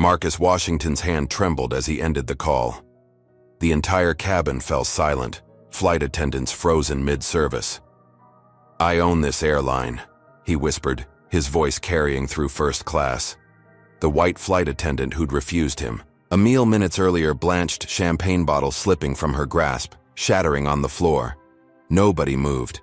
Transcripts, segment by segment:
Marcus Washington's hand trembled as he ended the call. The entire cabin fell silent, flight attendants frozen mid-service. "I own this airline," he whispered, his voice carrying through first class. The white flight attendant who'd refused him, a mere minutes earlier, blanched champagne bottle slipping from her grasp, shattering on the floor. Nobody moved.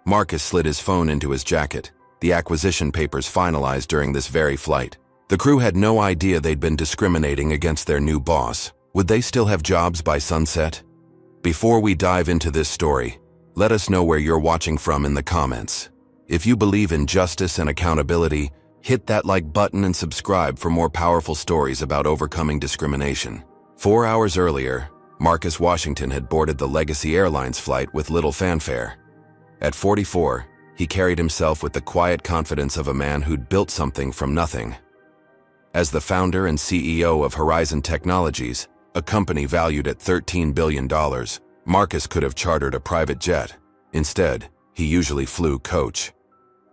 Marcus slid his phone into his jacket, the acquisition papers finalized during this very flight. The crew had no idea they'd been discriminating against their new boss. Would they still have jobs by sunset? Before we dive into this story, let us know where you're watching from in the comments. If you believe in justice and accountability, hit that like button and subscribe for more powerful stories about overcoming discrimination. 4 hours earlier, Marcus Washington had boarded the Legacy Airlines flight with little fanfare. At 44, he carried himself with the quiet confidence of a man who'd built something from nothing. As the founder and CEO of Horizon Technologies, a company valued at $13 billion, Marcus could have chartered a private jet. Instead, he usually flew coach.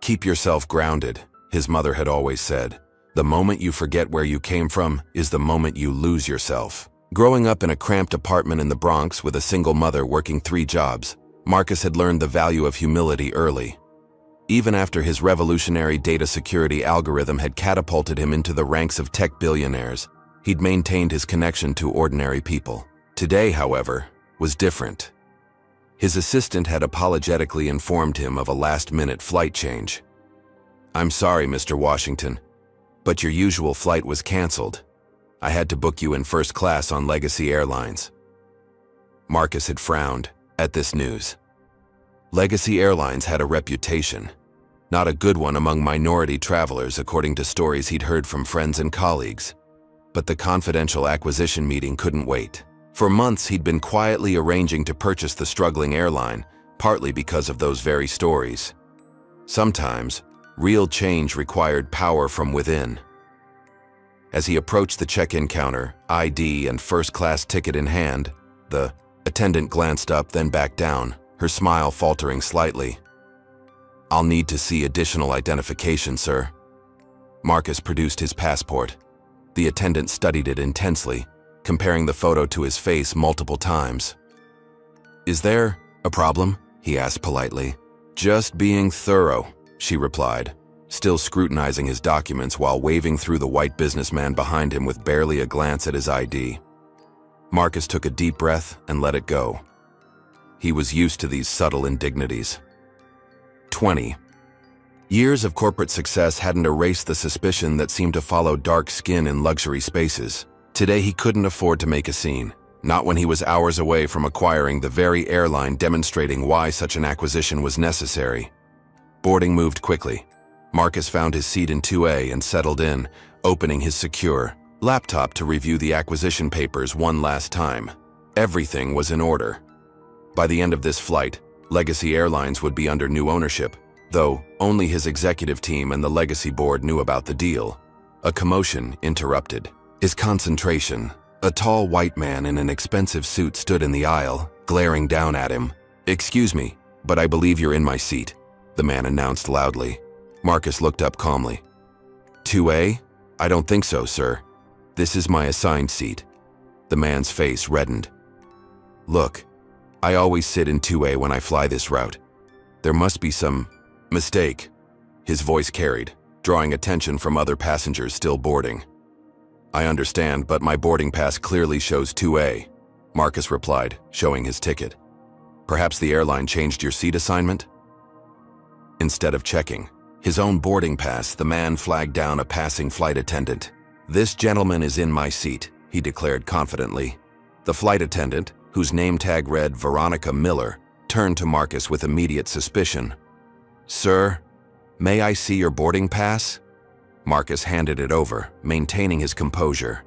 "Keep yourself grounded," his mother had always said. "The moment you forget where you came from is the moment you lose yourself." Growing up in a cramped apartment in the Bronx with a single mother working 3 jobs, Marcus had learned the value of humility early. Even after his revolutionary data security algorithm had catapulted him into the ranks of tech billionaires, he'd maintained his connection to ordinary people. Today, however, was different. His assistant had apologetically informed him of a last-minute flight change. "I'm sorry, Mr. Washington, but your usual flight was canceled. I had to book you in first class on Legacy Airlines." Marcus had frowned at this news. Legacy Airlines had a reputation. Not a good one among minority travelers, according to stories he'd heard from friends and colleagues. But the confidential acquisition meeting couldn't wait. For months, he'd been quietly arranging to purchase the struggling airline, partly because of those very stories. Sometimes, real change required power from within. As he approached the check-in counter, ID and first-class ticket in hand, the attendant glanced up, then back down, her smile faltering slightly. "I'll need to see additional identification, sir." Marcus produced his passport. The attendant studied it intensely, comparing the photo to his face multiple times. "Is there a problem?" he asked politely. "Just being thorough," she replied, still scrutinizing his documents while waving through the white businessman behind him with barely a glance at his ID. Marcus took a deep breath and let it go. He was used to these subtle indignities. 20. Years of corporate success hadn't erased the suspicion that seemed to follow dark skin in luxury spaces. Today he couldn't afford to make a scene, not when he was hours away from acquiring the very airline demonstrating why such an acquisition was necessary. Boarding moved quickly. Marcus found his seat in 2A and settled in, opening his secure laptop to review the acquisition papers one last time. Everything was in order. By the end of this flight, Legacy Airlines would be under new ownership, though only his executive team and the Legacy board knew about the deal. A commotion interrupted his concentration. A tall white man in an expensive suit stood in the aisle, glaring down at him. "Excuse me, but I believe you're in my seat," the man announced loudly. Marcus looked up calmly. "2A? I don't think so, sir. This is my assigned seat." The man's face reddened. "Look, I always sit in 2A when I fly this route. There must be some mistake," his voice carried, drawing attention from other passengers still boarding. "I understand, but my boarding pass clearly shows 2A, Marcus replied, showing his ticket. "Perhaps the airline changed your seat assignment?" Instead of checking his own boarding pass, the man flagged down a passing flight attendant. "This gentleman is in my seat," he declared confidently. The flight attendant, whose name tag read Veronica Miller, turned to Marcus with immediate suspicion. "Sir, may I see your boarding pass?" Marcus handed it over, maintaining his composure.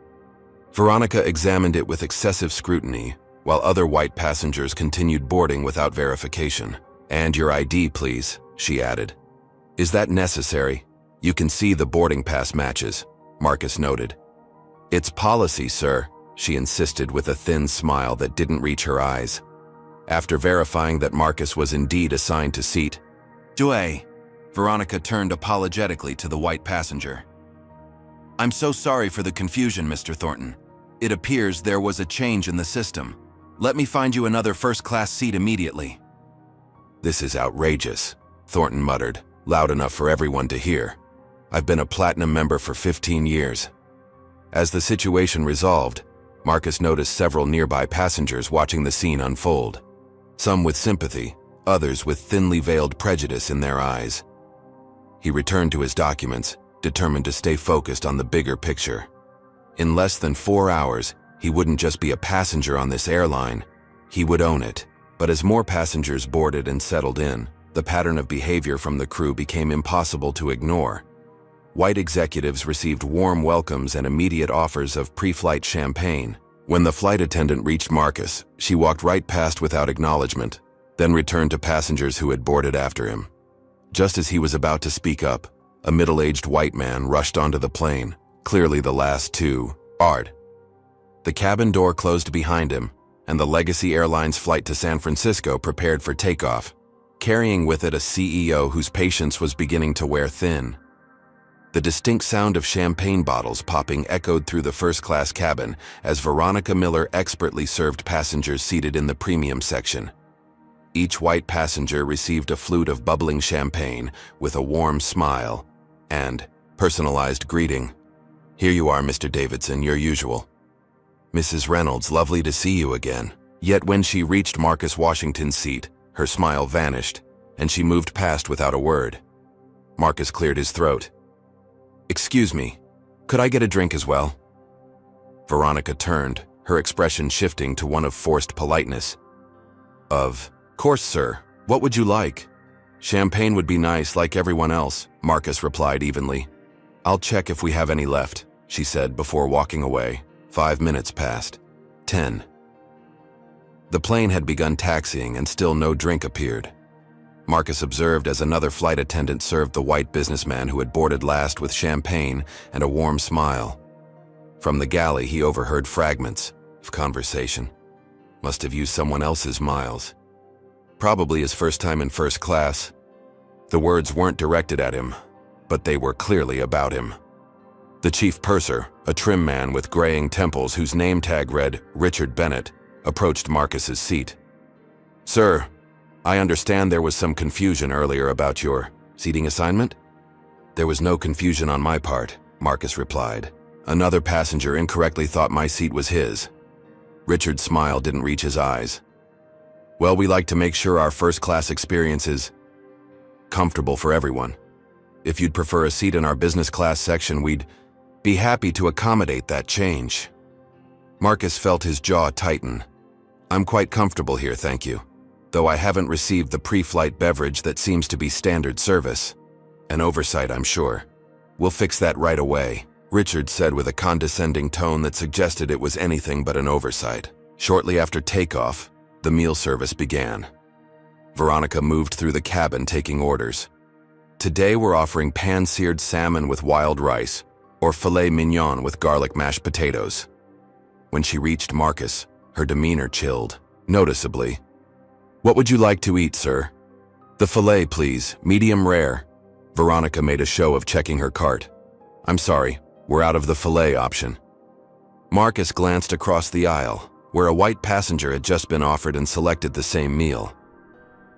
Veronica examined it with excessive scrutiny, while other white passengers continued boarding without verification. "And your ID, please," she added. "Is that necessary? You can see the boarding pass matches," Marcus noted. "It's policy, sir," she insisted with a thin smile that didn't reach her eyes. After verifying that Marcus was indeed assigned to seat 2A, Veronica turned apologetically to the white passenger. I'm so sorry for the confusion, Mr. Thornton. It appears there was a change in the system. Let me find you another first-class seat immediately. This is outrageous, Thornton muttered, loud enough for everyone to hear. I've been a platinum member for 15 years. As the situation resolved, Marcus noticed several nearby passengers watching the scene unfold. Some with sympathy, others with thinly veiled prejudice in their eyes. He returned to his documents, determined to stay focused on the bigger picture. In less than 4 hours, he wouldn't just be a passenger on this airline, he would own it. But as more passengers boarded and settled in, the pattern of behavior from the crew became impossible to ignore. White executives received warm welcomes and immediate offers of pre-flight champagne. When the flight attendant reached Marcus, she walked right past without acknowledgement, then returned to passengers who had boarded after him. Just as he was about to speak up, a middle-aged white man rushed onto the plane, clearly the last two. Ard. The cabin door closed behind him, and the Legacy Airlines flight to San Francisco prepared for takeoff, carrying with it a CEO whose patience was beginning to wear thin. The distinct sound of champagne bottles popping echoed through the first-class cabin as Veronica Miller expertly served passengers seated in the premium section. Each white passenger received a flute of bubbling champagne with a warm smile and personalized greeting. "Here you are, Mr. Davidson, your usual." "Mrs. Reynolds, lovely to see you again." Yet when she reached Marcus Washington's seat, her smile vanished, and she moved past without a word. Marcus cleared his throat. "Excuse me, could I get a drink as well?" Veronica turned, her expression shifting to one of forced politeness. "Of course, sir. What would you like?" "Champagne would be nice, like everyone else," Marcus replied evenly. "I'll check if we have any left," she said before walking away. 5 minutes passed. 10. The plane had begun taxiing and still no drink appeared. Marcus observed as another flight attendant served the white businessman who had boarded last with champagne and a warm smile. From the galley, he overheard fragments of conversation. Must have used someone else's miles. Probably his first time in first class. The words weren't directed at him, but they were clearly about him. The chief purser, a trim man with graying temples whose name tag read Richard Bennett, approached Marcus's seat. "Sir, I understand there was some confusion earlier about your seating assignment?" "There was no confusion on my part," Marcus replied. "Another passenger incorrectly thought my seat was his." Richard's smile didn't reach his eyes. "Well, we like to make sure our first-class experience is comfortable for everyone. If you'd prefer a seat in our business class section, we'd be happy to accommodate that change." Marcus felt his jaw tighten. "I'm quite comfortable here, thank you. Though I haven't received the pre-flight beverage that seems to be standard service. An oversight, I'm sure. We'll fix that right away," Richard said with a condescending tone that suggested it was anything but an oversight. Shortly after takeoff, the meal service began. Veronica moved through the cabin taking orders. "Today we're offering pan-seared salmon with wild rice, or filet mignon with garlic mashed potatoes." When she reached Marcus, her demeanor chilled, noticeably. "What would you like to eat, sir?" "The filet, please, medium rare." Veronica made a show of checking her cart. "I'm sorry, we're out of the filet option." Marcus glanced across the aisle, where a white passenger had just been offered and selected the same meal.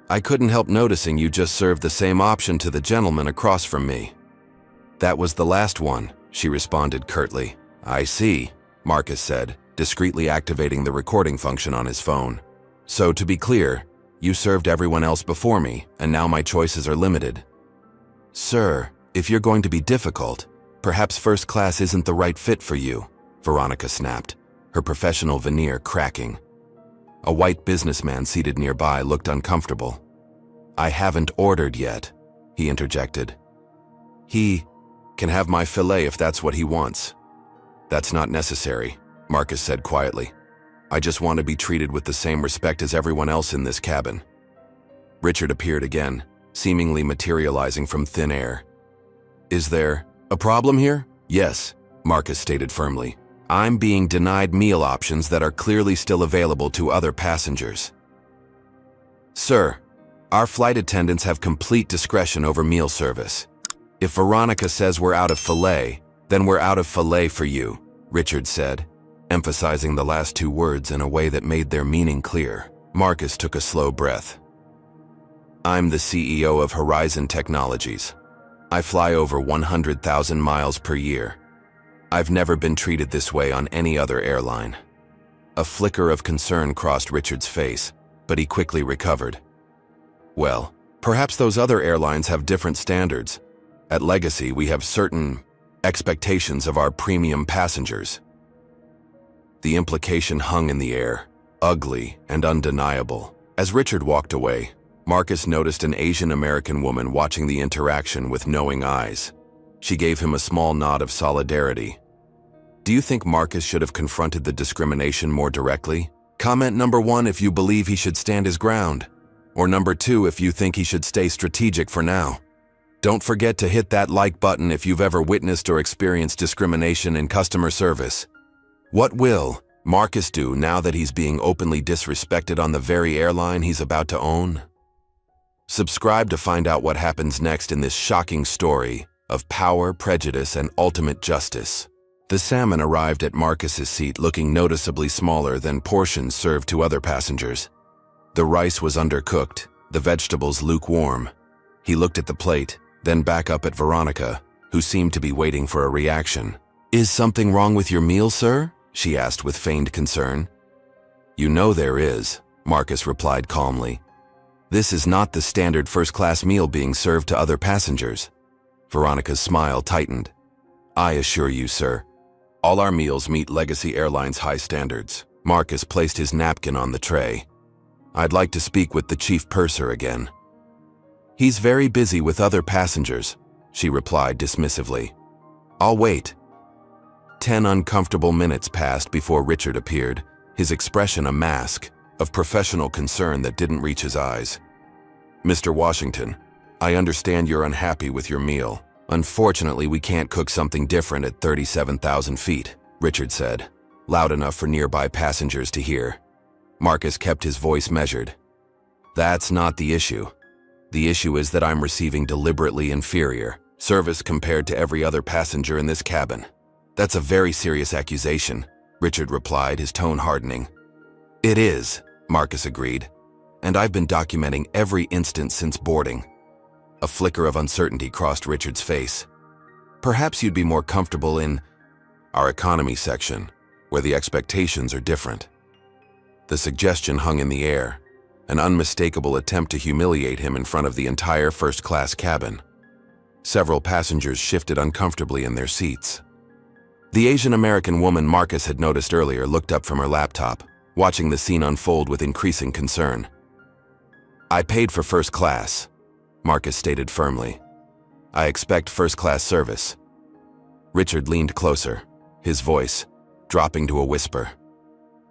"I couldn't help noticing you just served the same option to the gentleman across from me." "That was the last one," she responded curtly. "I see," Marcus said, discreetly activating the recording function on his phone. "So to be clear, you served everyone else before me, and now my choices are limited." "Sir, if you're going to be difficult, perhaps first class isn't the right fit for you," Veronica snapped, her professional veneer cracking. A white businessman seated nearby looked uncomfortable. "I haven't ordered yet," he interjected. "He can have my filet if that's what he wants." "That's not necessary," Marcus said quietly. "I just want to be treated with the same respect as everyone else in this cabin." Richard appeared again, seemingly materializing from thin air. "Is there a problem here?" "Yes," Marcus stated firmly. "I'm being denied meal options that are clearly still available to other passengers." "Sir, our flight attendants have complete discretion over meal service. If Veronica says we're out of filet, Then we're out of filet for you, Richard said, emphasizing the last two words in a way that made their meaning clear. Marcus took a slow breath. I'm the CEO of Horizon Technologies. I fly over 100,000 miles per year. I've never been treated this way on any other airline. A flicker of concern crossed Richard's face, but he quickly recovered. Well, perhaps those other airlines have different standards. At Legacy, we have certain expectations of our premium passengers. The implication hung in the air, ugly and undeniable. As Richard walked away, Marcus noticed an Asian American woman watching the interaction with knowing eyes. She gave him a small nod of solidarity. Do you think Marcus should have confronted the discrimination more directly? Comment number 1 if you believe he should stand his ground, or number 2 if you think he should stay strategic for now. Don't forget to hit that like button if you've ever witnessed or experienced discrimination in customer service. What will Marcus do now that he's being openly disrespected on the very airline he's about to own? Subscribe to find out what happens next in this shocking story of power, prejudice, and ultimate justice. The salmon arrived at Marcus's seat looking noticeably smaller than portions served to other passengers. The rice was undercooked, the vegetables lukewarm. He looked at the plate, then back up at Veronica, who seemed to be waiting for a reaction. Is something wrong with your meal, sir? She asked with feigned concern. You know there is, Marcus replied calmly. This is not the standard first-class meal being served to other passengers. Veronica's smile tightened. I assure you, sir, all our meals meet Legacy Airlines' high standards. Marcus placed his napkin on the tray. I'd like to speak with the chief purser again. He's very busy with other passengers, she replied dismissively. I'll wait. 10 uncomfortable minutes passed before Richard appeared, his expression a mask of professional concern that didn't reach his eyes. Mr. Washington, I understand you're unhappy with your meal. Unfortunately, we can't cook something different at 37,000 feet, Richard said, loud enough for nearby passengers to hear. Marcus kept his voice measured. That's not the issue. The issue is that I'm receiving deliberately inferior service compared to every other passenger in this cabin. That's a very serious accusation, Richard replied, his tone hardening. It is, Marcus agreed, and I've been documenting every instance since boarding. A flicker of uncertainty crossed Richard's face. Perhaps you'd be more comfortable in our economy section, where the expectations are different. The suggestion hung in the air, an unmistakable attempt to humiliate him in front of the entire first-class cabin. Several passengers shifted uncomfortably in their seats. The Asian American woman Marcus had noticed earlier looked up from her laptop, watching the scene unfold with increasing concern. I paid for first class, Marcus stated firmly. I expect first-class service. Richard leaned closer, his voice dropping to a whisper.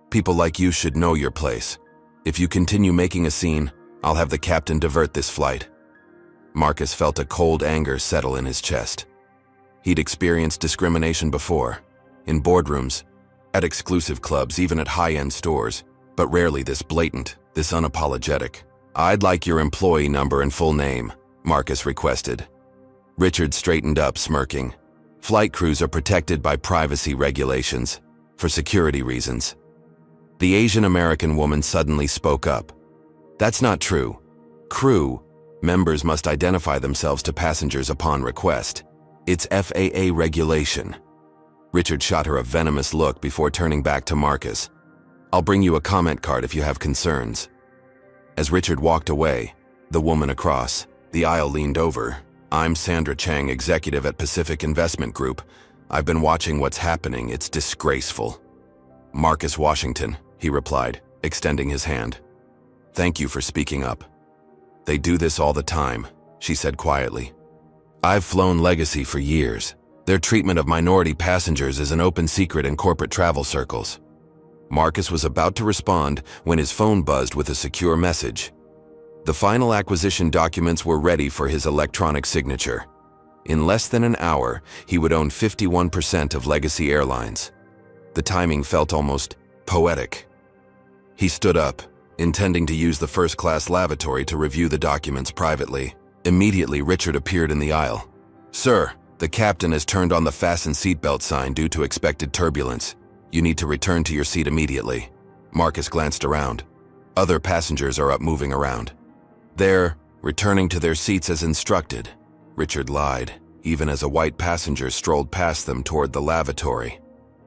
People like you should know your place. If you continue making a scene, I'll have the captain divert this flight. Marcus felt a cold anger settle in his chest. He'd experienced discrimination before, in boardrooms, at exclusive clubs, even at high-end stores, but rarely this blatant, this unapologetic. I'd like your employee number and full name, Marcus requested. Richard straightened up, smirking. Flight crews are protected by privacy regulations, for security reasons. The Asian American woman suddenly spoke up. That's not true. Crew members must identify themselves to passengers upon request. It's FAA regulation. Richard shot her a venomous look before turning back to Marcus. I'll bring you a comment card if you have concerns. As Richard walked away, the woman across the aisle leaned over. I'm Sandra Chang, executive at Pacific Investment Group. I've been watching what's happening. It's disgraceful. Marcus Washington, he replied, extending his hand. Thank you for speaking up. They do this all the time, she said quietly. I've flown Legacy for years. Their treatment of minority passengers is an open secret in corporate travel circles. Marcus was about to respond when his phone buzzed with a secure message. The final acquisition documents were ready for his electronic signature. In less than an hour, he would own 51% of Legacy Airlines. The timing felt almost poetic. He stood up, intending to use the first-class lavatory to review the documents privately. Immediately, Richard appeared in the aisle. Sir, The captain has turned on the fasten seatbelt sign due to expected turbulence. You need to return to your seat immediately. Marcus glanced around. Other passengers are up moving around. They're returning to their seats as instructed. Richard lied, even as a white passenger strolled past them toward the lavatory.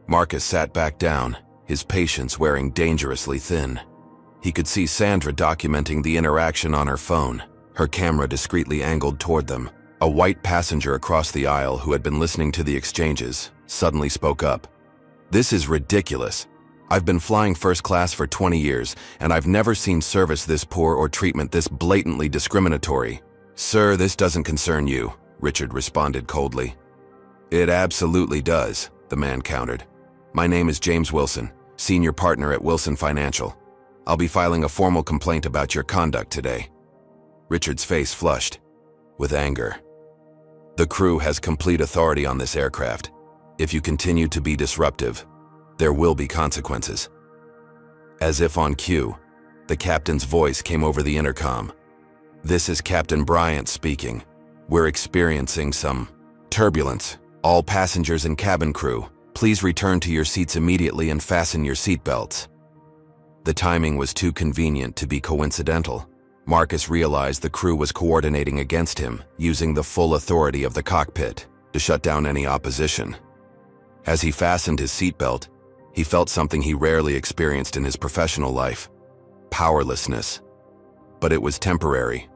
Marcus sat back down, his patience wearing dangerously thin. He could see Sandra documenting the interaction on her phone, her camera discreetly angled toward them. A white passenger across the aisle who had been listening to the exchanges suddenly spoke up. "This is ridiculous. I've been flying first class for 20 years, and I've never seen service this poor or treatment this blatantly discriminatory." "Sir, this doesn't concern you," Richard responded coldly. "It absolutely does," the man countered. "My name is James Wilson, senior partner at Wilson Financial. I'll be filing a formal complaint about your conduct today." Richard's face flushed with anger. "The crew has complete authority on this aircraft. If you continue to be disruptive, there will be consequences." As if on cue, the captain's voice came over the intercom. "This is Captain Bryant speaking. We're experiencing some turbulence. All passengers and cabin crew, please return to your seats immediately and fasten your seatbelts." The timing was too convenient to be coincidental. Marcus realized the crew was coordinating against him, using the full authority of the cockpit to shut down any opposition. As he fastened his seatbelt, he felt something he rarely experienced in his professional life: powerlessness. But it was temporary.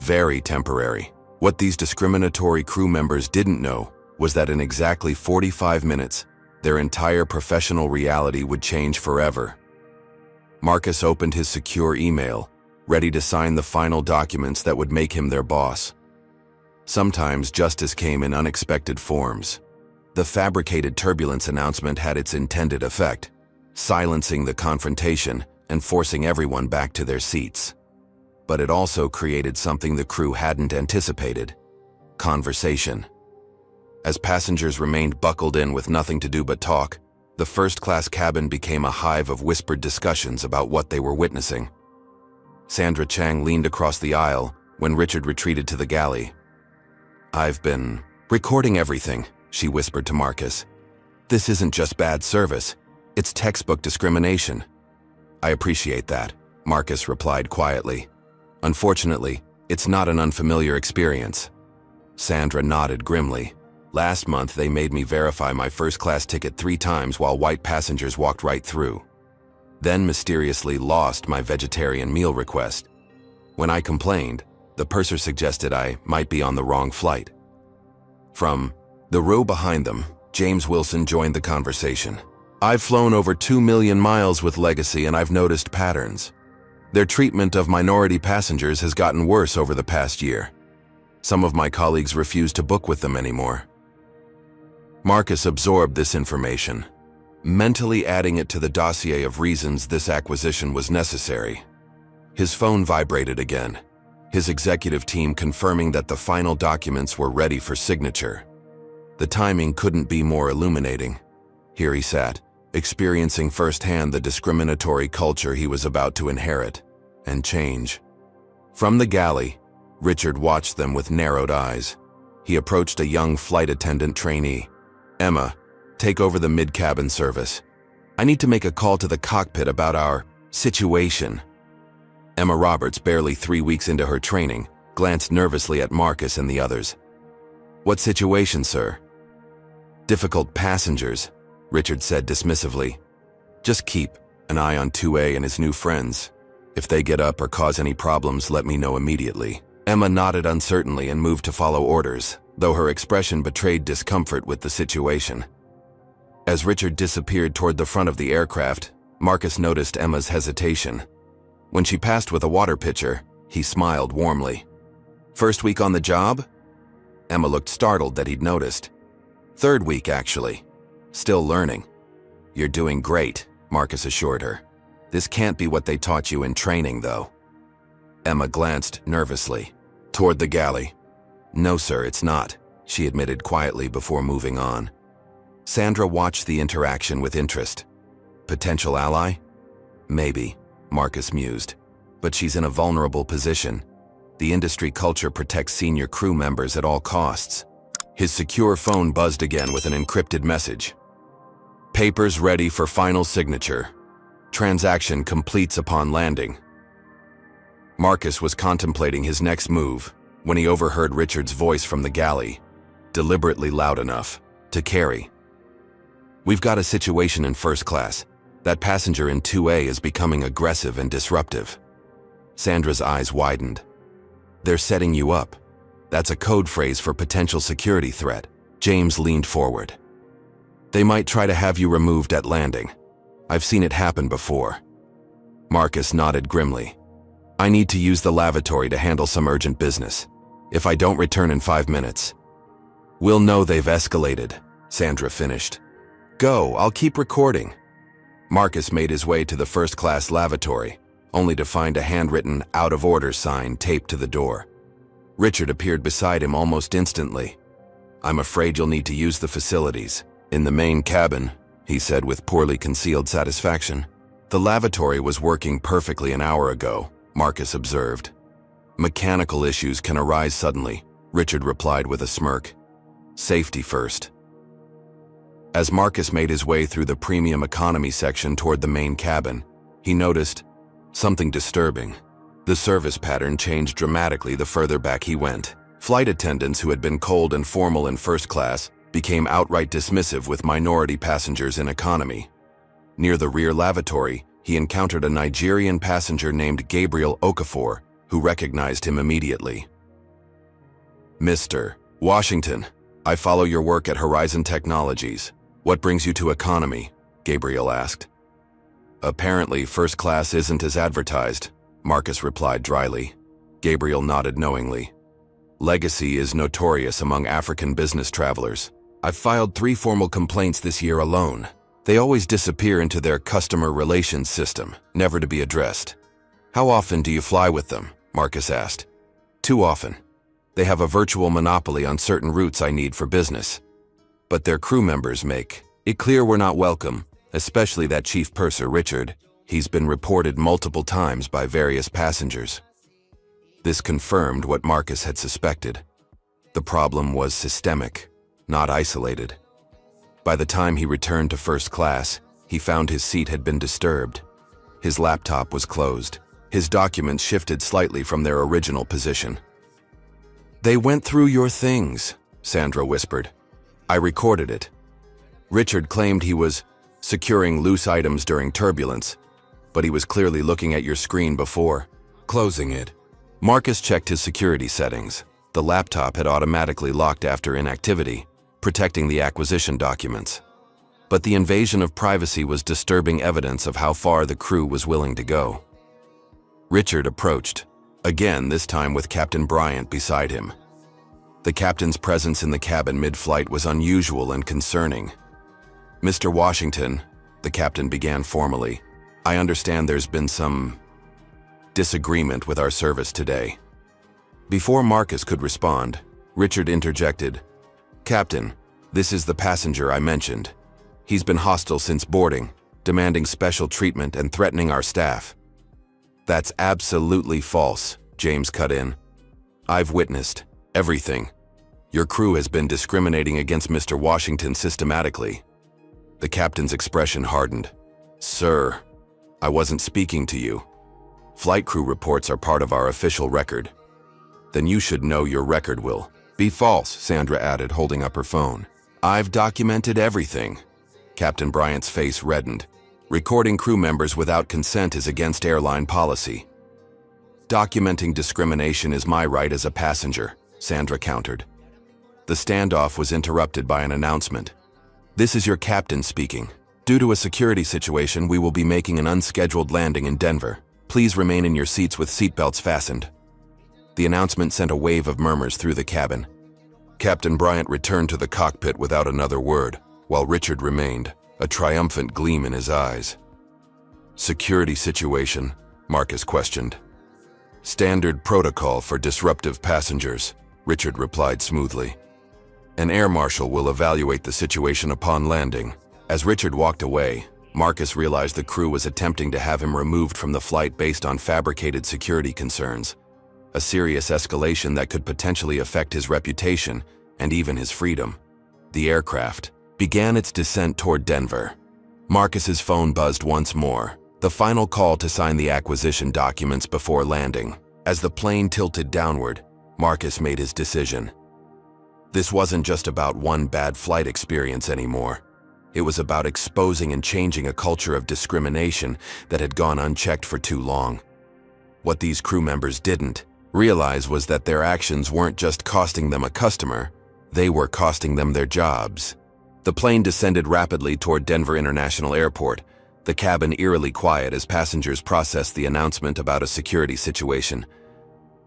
Very temporary. What these discriminatory crew members didn't know was that in exactly 45 minutes, their entire professional reality would change forever. Marcus opened his secure email, ready to sign the final documents that would make him their boss. Sometimes justice came in unexpected forms. The fabricated turbulence announcement had its intended effect, silencing the confrontation and forcing everyone back to their seats. But it also created something the crew hadn't anticipated: conversation. As passengers remained buckled in with nothing to do but talk, the first-class cabin became a hive of whispered discussions about what they were witnessing. Sandra Chang leaned across the aisle when Richard retreated to the galley. "I've been recording everything," she whispered to Marcus. "This isn't just bad service, it's textbook discrimination." "I appreciate that," Marcus replied quietly. "Unfortunately, it's not an unfamiliar experience." Sandra nodded grimly. "Last month they made me verify my first-class ticket 3 times while white passengers walked right through. Then mysteriously lost my vegetarian meal request. When I complained, the purser suggested I might be on the wrong flight." From the row behind them, James Wilson joined the conversation. "I've flown over 2 million miles with Legacy and I've noticed patterns. Their treatment of minority passengers has gotten worse over the past year. Some of my colleagues refuse to book with them anymore." Marcus absorbed this information, mentally adding it to the dossier of reasons this acquisition was necessary. His phone vibrated again, his executive team confirming that the final documents were ready for signature. The timing couldn't be more illuminating. Here he sat, experiencing firsthand the discriminatory culture he was about to inherit and change. From the galley, Richard watched them with narrowed eyes. He approached a young flight attendant trainee. "Emma, take over the mid-cabin service. I need to make a call to the cockpit about our situation." Emma Roberts, barely 3 weeks into her training, glanced nervously at Marcus and the others. "What situation, sir?" "Difficult passengers," Richard said dismissively. "Just keep an eye on 2A and his new friends. If they get up or cause any problems, let me know immediately." Emma nodded uncertainly and moved to follow orders, though her expression betrayed discomfort with the situation. As Richard disappeared toward the front of the aircraft, Marcus noticed Emma's hesitation. When she passed with a water pitcher, he smiled warmly. "First week on the job?" Emma looked startled that he'd noticed. "Third week, actually. Still learning." "You're doing great," Marcus assured her. "This can't be what they taught you in training, though." Emma glanced nervously toward the galley. "No, sir, it's not," she admitted quietly before moving on. Sandra watched the interaction with interest. "Potential ally?" "Maybe," Marcus mused. "But she's in a vulnerable position. The industry culture protects senior crew members at all costs." His secure phone buzzed again with an encrypted message. Papers ready for final signature. Transaction completes upon landing. Marcus was contemplating his next move when he overheard Richard's voice from the galley, deliberately loud enough to carry. We've got a situation in first class. That passenger in 2A is becoming aggressive and disruptive. Sandra's eyes widened. They're setting you up. That's a code phrase for potential security threat. James leaned forward. They might try to have you removed at landing. I've seen it happen before. Marcus nodded grimly. I need to use the lavatory to handle some urgent business. If I don't return in 5 minutes, we'll know they've escalated, Sandra finished. Go, I'll keep recording. Marcus made his way to the first-class lavatory, only to find a handwritten out-of-order sign taped to the door. Richard appeared beside him almost instantly. I'm afraid you'll need to use the facilities. In the main cabin, he said with poorly concealed satisfaction. The lavatory was working perfectly an hour ago, Marcus observed. Mechanical issues can arise suddenly, Richard replied with a smirk. Safety first. As Marcus made his way through the premium economy section toward the main cabin, he noticed something disturbing. The service pattern changed dramatically the further back he went. Flight attendants who had been cold and formal in first class became outright dismissive with minority passengers in economy. Near the rear lavatory, he encountered a Nigerian passenger named Gabriel Okafor, who recognized him immediately. Mr. Washington, I follow your work at Horizon Technologies. What brings you to economy? Gabriel asked. Apparently, first class isn't as advertised, Marcus replied dryly. Gabriel nodded knowingly. Legacy is notorious among African business travelers. I've filed 3 formal complaints this year alone. They always disappear into their customer relations system, never to be addressed. How often do you fly with them? Marcus asked. Too often. They have a virtual monopoly on certain routes I need for business. But their crew members make it clear we're not welcome, especially that chief purser Richard. He's been reported multiple times by various passengers. This confirmed what Marcus had suspected. The problem was systemic, not isolated. By the time he returned to first class, he found his seat had been disturbed. His laptop was closed. His documents shifted slightly from their original position. They went through your things, Sandra whispered. I recorded it. Richard claimed he was securing loose items during turbulence, but he was clearly looking at your screen before closing it. Marcus checked his security settings. The laptop had automatically locked after inactivity, protecting the acquisition documents. But the invasion of privacy was disturbing evidence of how far the crew was willing to go. Richard approached, again this time with Captain Bryant beside him. The captain's presence in the cabin mid-flight was unusual and concerning. Mr. Washington, the captain began formally, I understand there's been some disagreement with our service today. Before Marcus could respond, Richard interjected, Captain, this is the passenger I mentioned. He's been hostile since boarding, demanding special treatment and threatening our staff. That's absolutely false, James cut in. I've witnessed everything. Your crew has been discriminating against Mr. Washington systematically. The captain's expression hardened. Sir, I wasn't speaking to you. Flight crew reports are part of our official record. Then you should know your record will be false, Sandra added, holding up her phone. I've documented everything. Captain Bryant's face reddened. Recording crew members without consent is against airline policy. Documenting discrimination is my right as a passenger, Sandra countered. The standoff was interrupted by an announcement. This is your captain speaking. Due to a security situation, we will be making an unscheduled landing in Denver. Please remain in your seats with seatbelts fastened. The announcement sent a wave of murmurs through the cabin. Captain Bryant returned to the cockpit without another word, while Richard remained, a triumphant gleam in his eyes. Security situation, Marcus questioned. Standard protocol for disruptive passengers, Richard replied smoothly. An air marshal will evaluate the situation upon landing. As Richard walked away, Marcus realized the crew was attempting to have him removed from the flight based on fabricated security concerns, a serious escalation that could potentially affect his reputation and even his freedom. The aircraft began its descent toward Denver. Marcus's phone buzzed once more, the final call to sign the acquisition documents before landing. As the plane tilted downward, Marcus made his decision. This wasn't just about one bad flight experience anymore. It was about exposing and changing a culture of discrimination that had gone unchecked for too long. What these crew members didn't realize was that their actions weren't just costing them a customer, they were costing them their jobs. The plane descended rapidly toward Denver International Airport, the cabin eerily quiet as passengers processed the announcement about a security situation.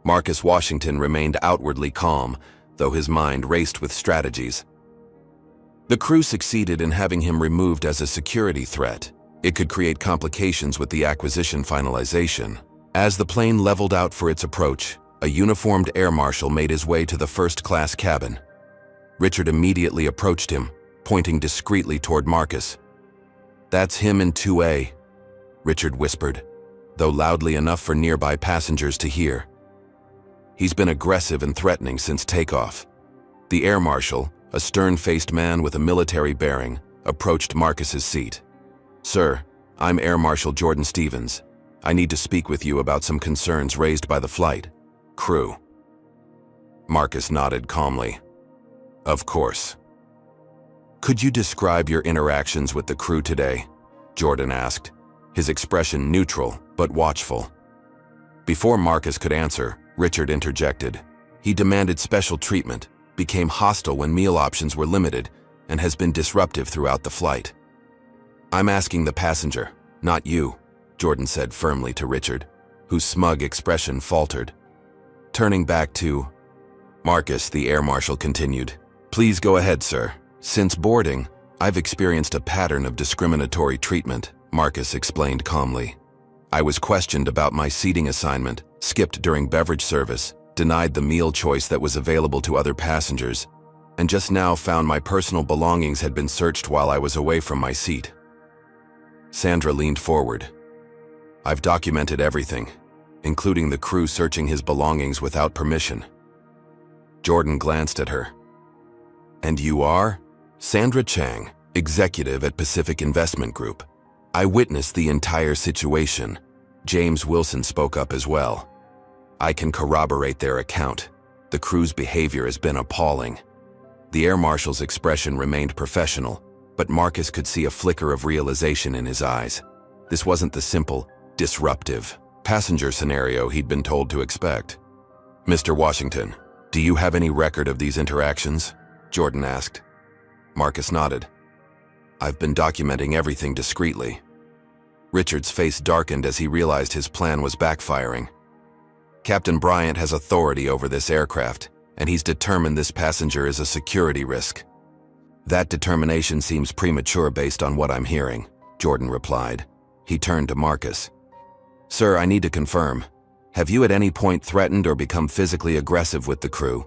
Marcus Washington remained outwardly calm, though his mind raced with strategies. The crew succeeded in having him removed as a security threat. It could create complications with the acquisition finalization. As the plane leveled out for its approach, a uniformed air marshal made his way to the first-class cabin. Richard immediately approached him, pointing discreetly toward Marcus. "That's him in 2A," Richard whispered, though loudly enough for nearby passengers to hear. "He's been aggressive and threatening since takeoff." The air marshal, a stern-faced man with a military bearing, approached Marcus's seat. "Sir, I'm Air Marshal Jordan Stevens. I need to speak with you about some concerns raised by the flight crew." Marcus nodded calmly. "Of course." "Could you describe your interactions with the crew today?" Jordan asked, his expression neutral but watchful. Before Marcus could answer, Richard interjected. "He demanded special treatment, became hostile when meal options were limited, and has been disruptive throughout the flight." "I'm asking the passenger, not you," Jordan said firmly to Richard, whose smug expression faltered. Turning back to Marcus, the air marshal continued. "Please go ahead, sir. Since boarding, I've experienced a pattern of discriminatory treatment," Marcus explained calmly. "I was questioned about my seating assignment, skipped during beverage service, denied the meal choice that was available to other passengers, and just now found my personal belongings had been searched while I was away from my seat." Sandra leaned forward. "I've documented everything, including the crew searching his belongings without permission." Jordan glanced at her. "And you are?" "Sandra Chang, executive at Pacific Investment Group. I witnessed the entire situation." James Wilson spoke up as well. "I can corroborate their account. The crew's behavior has been appalling." The air marshal's expression remained professional, but Marcus could see a flicker of realization in his eyes. This wasn't the simple, disruptive passenger scenario he'd been told to expect. "Mr. Washington, do you have any record of these interactions?" Jordan asked. Marcus nodded. "I've been documenting everything discreetly." Richard's face darkened as he realized his plan was backfiring. "Captain Bryant has authority over this aircraft, and he's determined this passenger is a security risk." "That determination seems premature based on what I'm hearing," Jordan replied. He turned to Marcus. "Sir, I need to confirm. Have you at any point threatened or become physically aggressive with the crew?"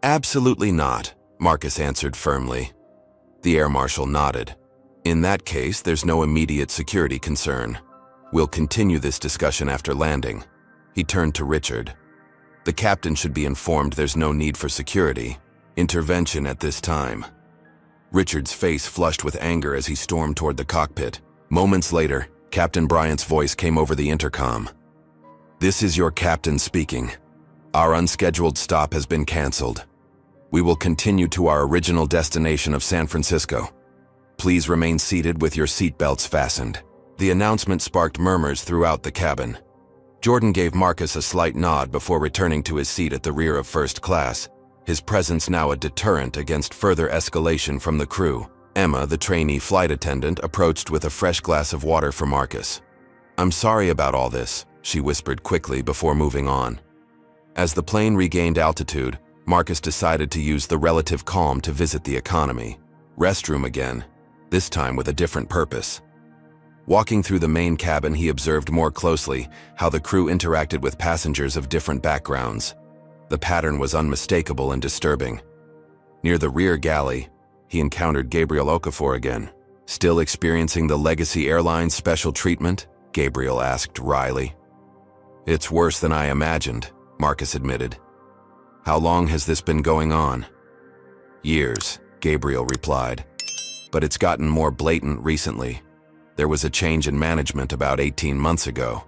"Absolutely not," Marcus answered firmly. The air marshal nodded. "In that case, there's no immediate security concern. We'll continue this discussion after landing." He turned to Richard. "The captain should be informed there's no need for security intervention at this time." Richard's face flushed with anger as he stormed toward the cockpit. Moments later, Captain Bryant's voice came over the intercom. "This is your captain speaking. Our unscheduled stop has been canceled. We will continue to our original destination of San Francisco. Please remain seated with your seatbelts fastened." The announcement sparked murmurs throughout the cabin. Jordan gave Marcus a slight nod before returning to his seat at the rear of first class, his presence now a deterrent against further escalation from the crew. Emma, the trainee flight attendant, approached with a fresh glass of water for Marcus. "I'm sorry about all this," she whispered quickly before moving on. As the plane regained altitude, Marcus decided to use the relative calm to visit the economy restroom again, this time with a different purpose. Walking through the main cabin, he observed more closely how the crew interacted with passengers of different backgrounds. The pattern was unmistakable and disturbing. Near the rear galley, he encountered Gabriel Okafor again. "Still experiencing the Legacy Airlines special treatment?" Gabriel asked wryly. "It's worse than I imagined," Marcus admitted. "How long has this been going on?" Years, Gabriel replied. But it's gotten more blatant recently. There was a change in management about 18 months ago.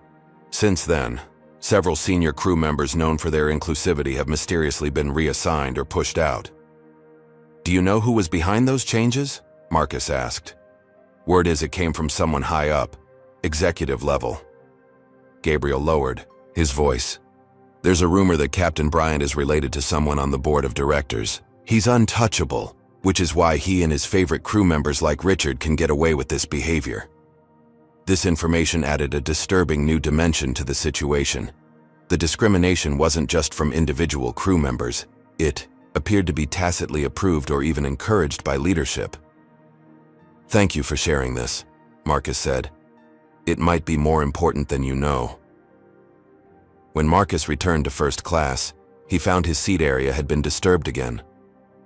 Since then, several senior crew members known for their inclusivity have mysteriously been reassigned or pushed out. Do you know who was behind those changes? Marcus asked. Word is it came from someone high up, executive level. Gabriel lowered his voice. There's a rumor that Captain Bryant is related to someone on the board of directors. He's untouchable, which is why he and his favorite crew members like Richard can get away with this behavior. This information added a disturbing new dimension to the situation. The discrimination wasn't just from individual crew members. It appeared to be tacitly approved or even encouraged by leadership. Thank you for sharing this, Marcus said. It might be more important than you know. When Marcus returned to first class, he found his seat area had been disturbed again.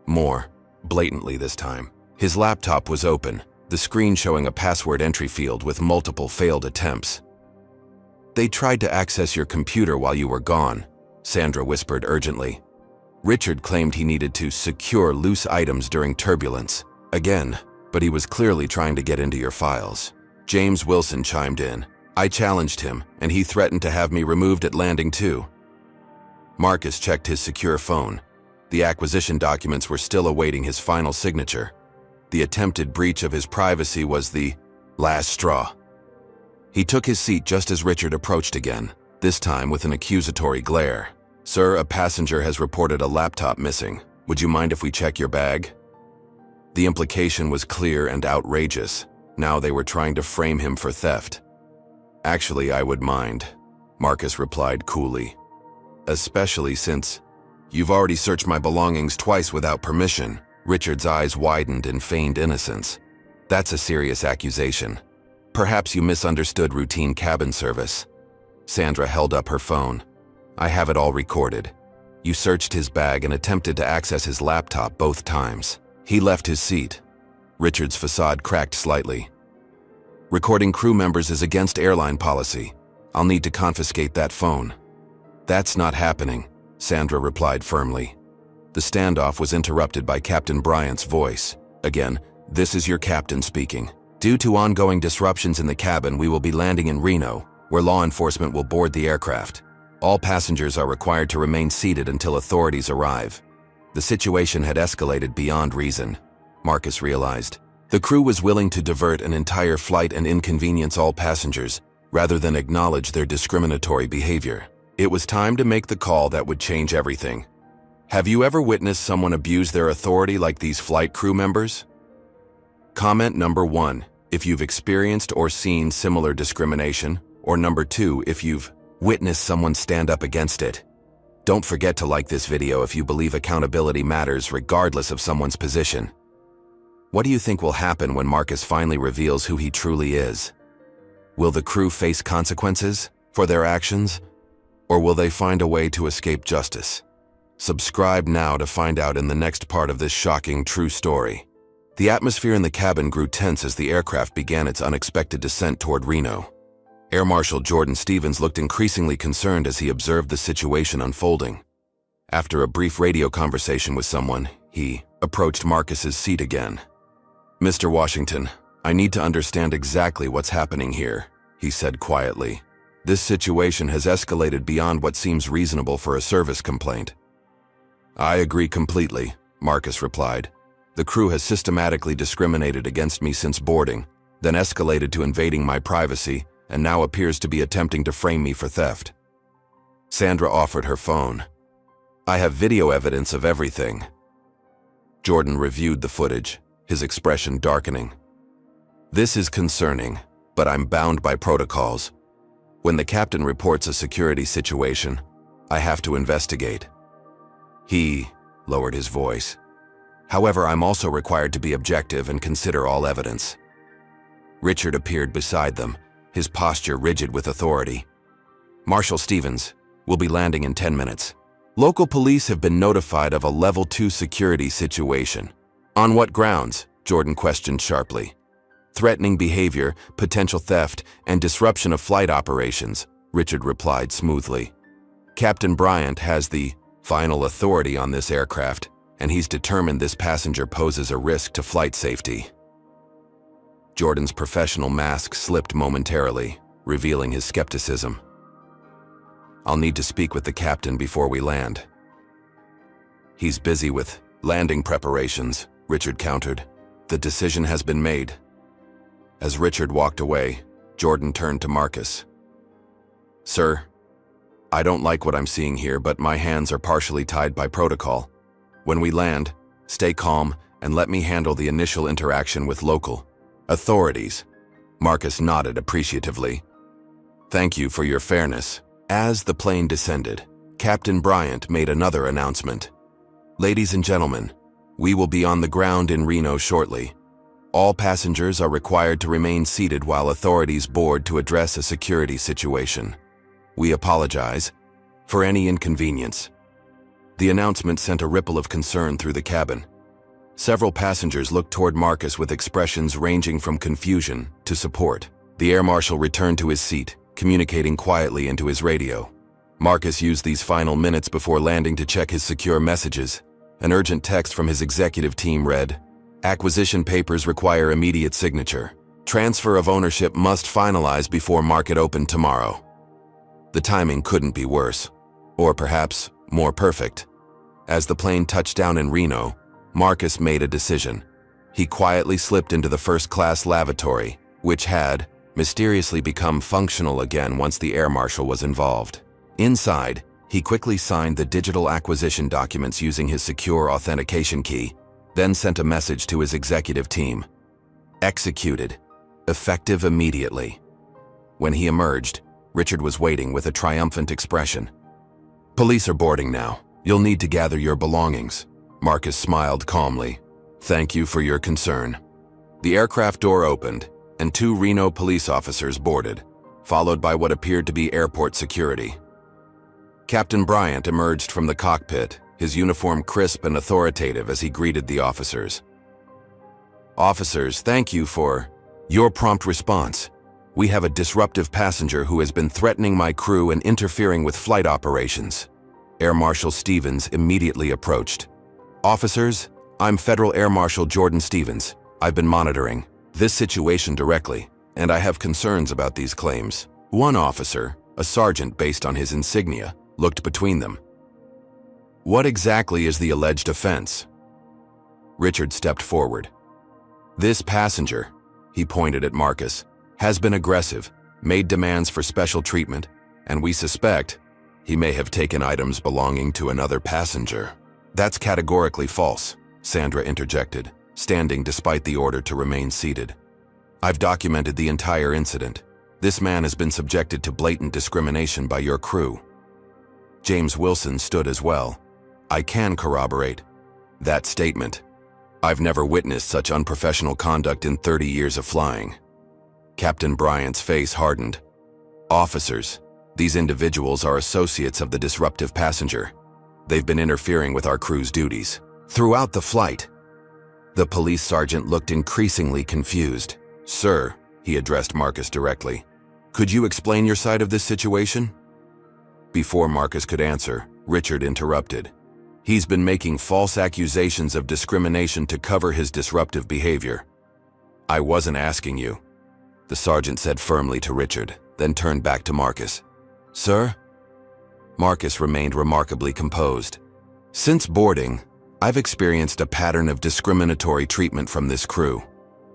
More blatantly this time. His laptop was open, the screen showing a password entry field with multiple failed attempts. They tried to access your computer while you were gone, Sandra whispered urgently. Richard claimed he needed to secure loose items during turbulence. Again, but he was clearly trying to get into your files. James Wilson chimed in. I challenged him, and he threatened to have me removed at landing too. Marcus checked his secure phone. The acquisition documents were still awaiting his final signature. The attempted breach of his privacy was the last straw. He took his seat just as Richard approached again, this time with an accusatory glare. Sir, a passenger has reported a laptop missing. Would you mind if we check your bag? The implication was clear and outrageous. Now they were trying to frame him for theft. Actually, I would mind, Marcus replied coolly. Especially since you've already searched my belongings twice without permission. Richard's eyes widened in feigned innocence. That's a serious accusation. Perhaps you misunderstood routine cabin service. Sandra held up her phone. I have it all recorded. You searched his bag and attempted to access his laptop both times. He left his seat. Richard's facade cracked slightly. Recording crew members is against airline policy. I'll need to confiscate that phone. That's not happening, Sandra replied firmly. The standoff was interrupted by Captain Bryant's voice. Again, this is your captain speaking. Due to ongoing disruptions in the cabin, we will be landing in Reno, where law enforcement will board the aircraft. All passengers are required to remain seated until authorities arrive. The situation had escalated beyond reason, Marcus realized. The crew was willing to divert an entire flight and inconvenience all passengers, rather than acknowledge their discriminatory behavior. It was time to make the call that would change everything. Have you ever witnessed someone abuse their authority like these flight crew members? Comment number 1, if you've experienced or seen similar discrimination, or number 2, if you've witnessed someone stand up against it. Don't forget to like this video if you believe accountability matters regardless of someone's position. What do you think will happen when Marcus finally reveals who he truly is? Will the crew face consequences for their actions, or will they find a way to escape justice? Subscribe now to find out in the next part of this shocking true story. The atmosphere in the cabin grew tense as the aircraft began its unexpected descent toward Reno. Air Marshal Jordan Stevens looked increasingly concerned as he observed the situation unfolding. After a brief radio conversation with someone, he approached Marcus's seat again. Mr. Washington, I need to understand exactly what's happening here, he said quietly. This situation has escalated beyond what seems reasonable for a service complaint. I agree completely, Marcus replied. The crew has systematically discriminated against me since boarding, then escalated to invading my privacy, and now appears to be attempting to frame me for theft. Sandra offered her phone. I have video evidence of everything. Jordan reviewed the footage, his expression darkening. This is concerning, but I'm bound by protocols. When the captain reports a security situation, I have to investigate. He lowered his voice. However, I'm also required to be objective and consider all evidence. Richard appeared beside them, his posture rigid with authority. Marshal Stevens, we'll be landing in 10 minutes. Local police have been notified of a level 2 security situation. On what grounds? Jordan questioned sharply. Threatening behavior, potential theft, and disruption of flight operations, Richard replied smoothly. Captain Bryant has the final authority on this aircraft, and he's determined this passenger poses a risk to flight safety. Jordan's professional mask slipped momentarily, revealing his skepticism. I'll need to speak with the captain before we land. He's busy with landing preparations, Richard countered. The decision has been made. As Richard walked away, Jordan turned to Marcus. Sir, I don't like what I'm seeing here, but my hands are partially tied by protocol. When we land, stay calm and let me handle the initial interaction with local authorities. Marcus nodded appreciatively. Thank you for your fairness. As the plane descended, Captain Bryant made another announcement. Ladies and gentlemen, we will be on the ground in Reno shortly. All passengers are required to remain seated while authorities board to address a security situation. We apologize for any inconvenience. The announcement sent a ripple of concern through the cabin. Several passengers looked toward Marcus with expressions ranging from confusion to support. The air marshal returned to his seat, communicating quietly into his radio. Marcus used these final minutes before landing to check his secure messages. An urgent text from his executive team read, "Acquisition papers require immediate signature. Transfer of ownership must finalize before market open tomorrow." The timing couldn't be worse, or perhaps more perfect. As the plane touched down in Reno, Marcus made a decision. He quietly slipped into the first-class lavatory, which had mysteriously become functional again once the air marshal was involved. Inside, he quickly signed the digital acquisition documents using his secure authentication key, then sent a message to his executive team. Executed. Effective immediately. When he emerged, Richard was waiting with a triumphant expression. Police are boarding now. You'll need to gather your belongings. Marcus smiled calmly. Thank you for your concern. The aircraft door opened, and 2 Reno police officers boarded, followed by what appeared to be airport security. Captain Bryant emerged from the cockpit, his uniform crisp and authoritative as he greeted the officers. Officers, thank you for your prompt response. We have a disruptive passenger who has been threatening my crew and interfering with flight operations. Air Marshal Stevens immediately approached. Officers, I'm Federal Air Marshal Jordan Stevens. I've been monitoring this situation directly, and I have concerns about these claims. One officer, a sergeant based on his insignia, looked between them. What exactly is the alleged offense? Richard stepped forward. This passenger, he pointed at Marcus, has been aggressive, made demands for special treatment, and we suspect he may have taken items belonging to another passenger. That's categorically false, Sandra interjected, standing despite the order to remain seated. I've documented the entire incident. This man has been subjected to blatant discrimination by your crew. James Wilson stood as well. I can corroborate that statement. I've never witnessed such unprofessional conduct in 30 years of flying. Captain Bryant's face hardened. Officers, these individuals are associates of the disruptive passenger. They've been interfering with our crew's duties. Throughout the flight, the police sergeant looked increasingly confused. Sir, he addressed Marcus directly, could you explain your side of this situation? Before Marcus could answer, Richard interrupted. He's been making false accusations of discrimination to cover his disruptive behavior. I wasn't asking you, the sergeant said firmly to Richard, then turned back to Marcus. Sir? Marcus remained remarkably composed. Since boarding, I've experienced a pattern of discriminatory treatment from this crew.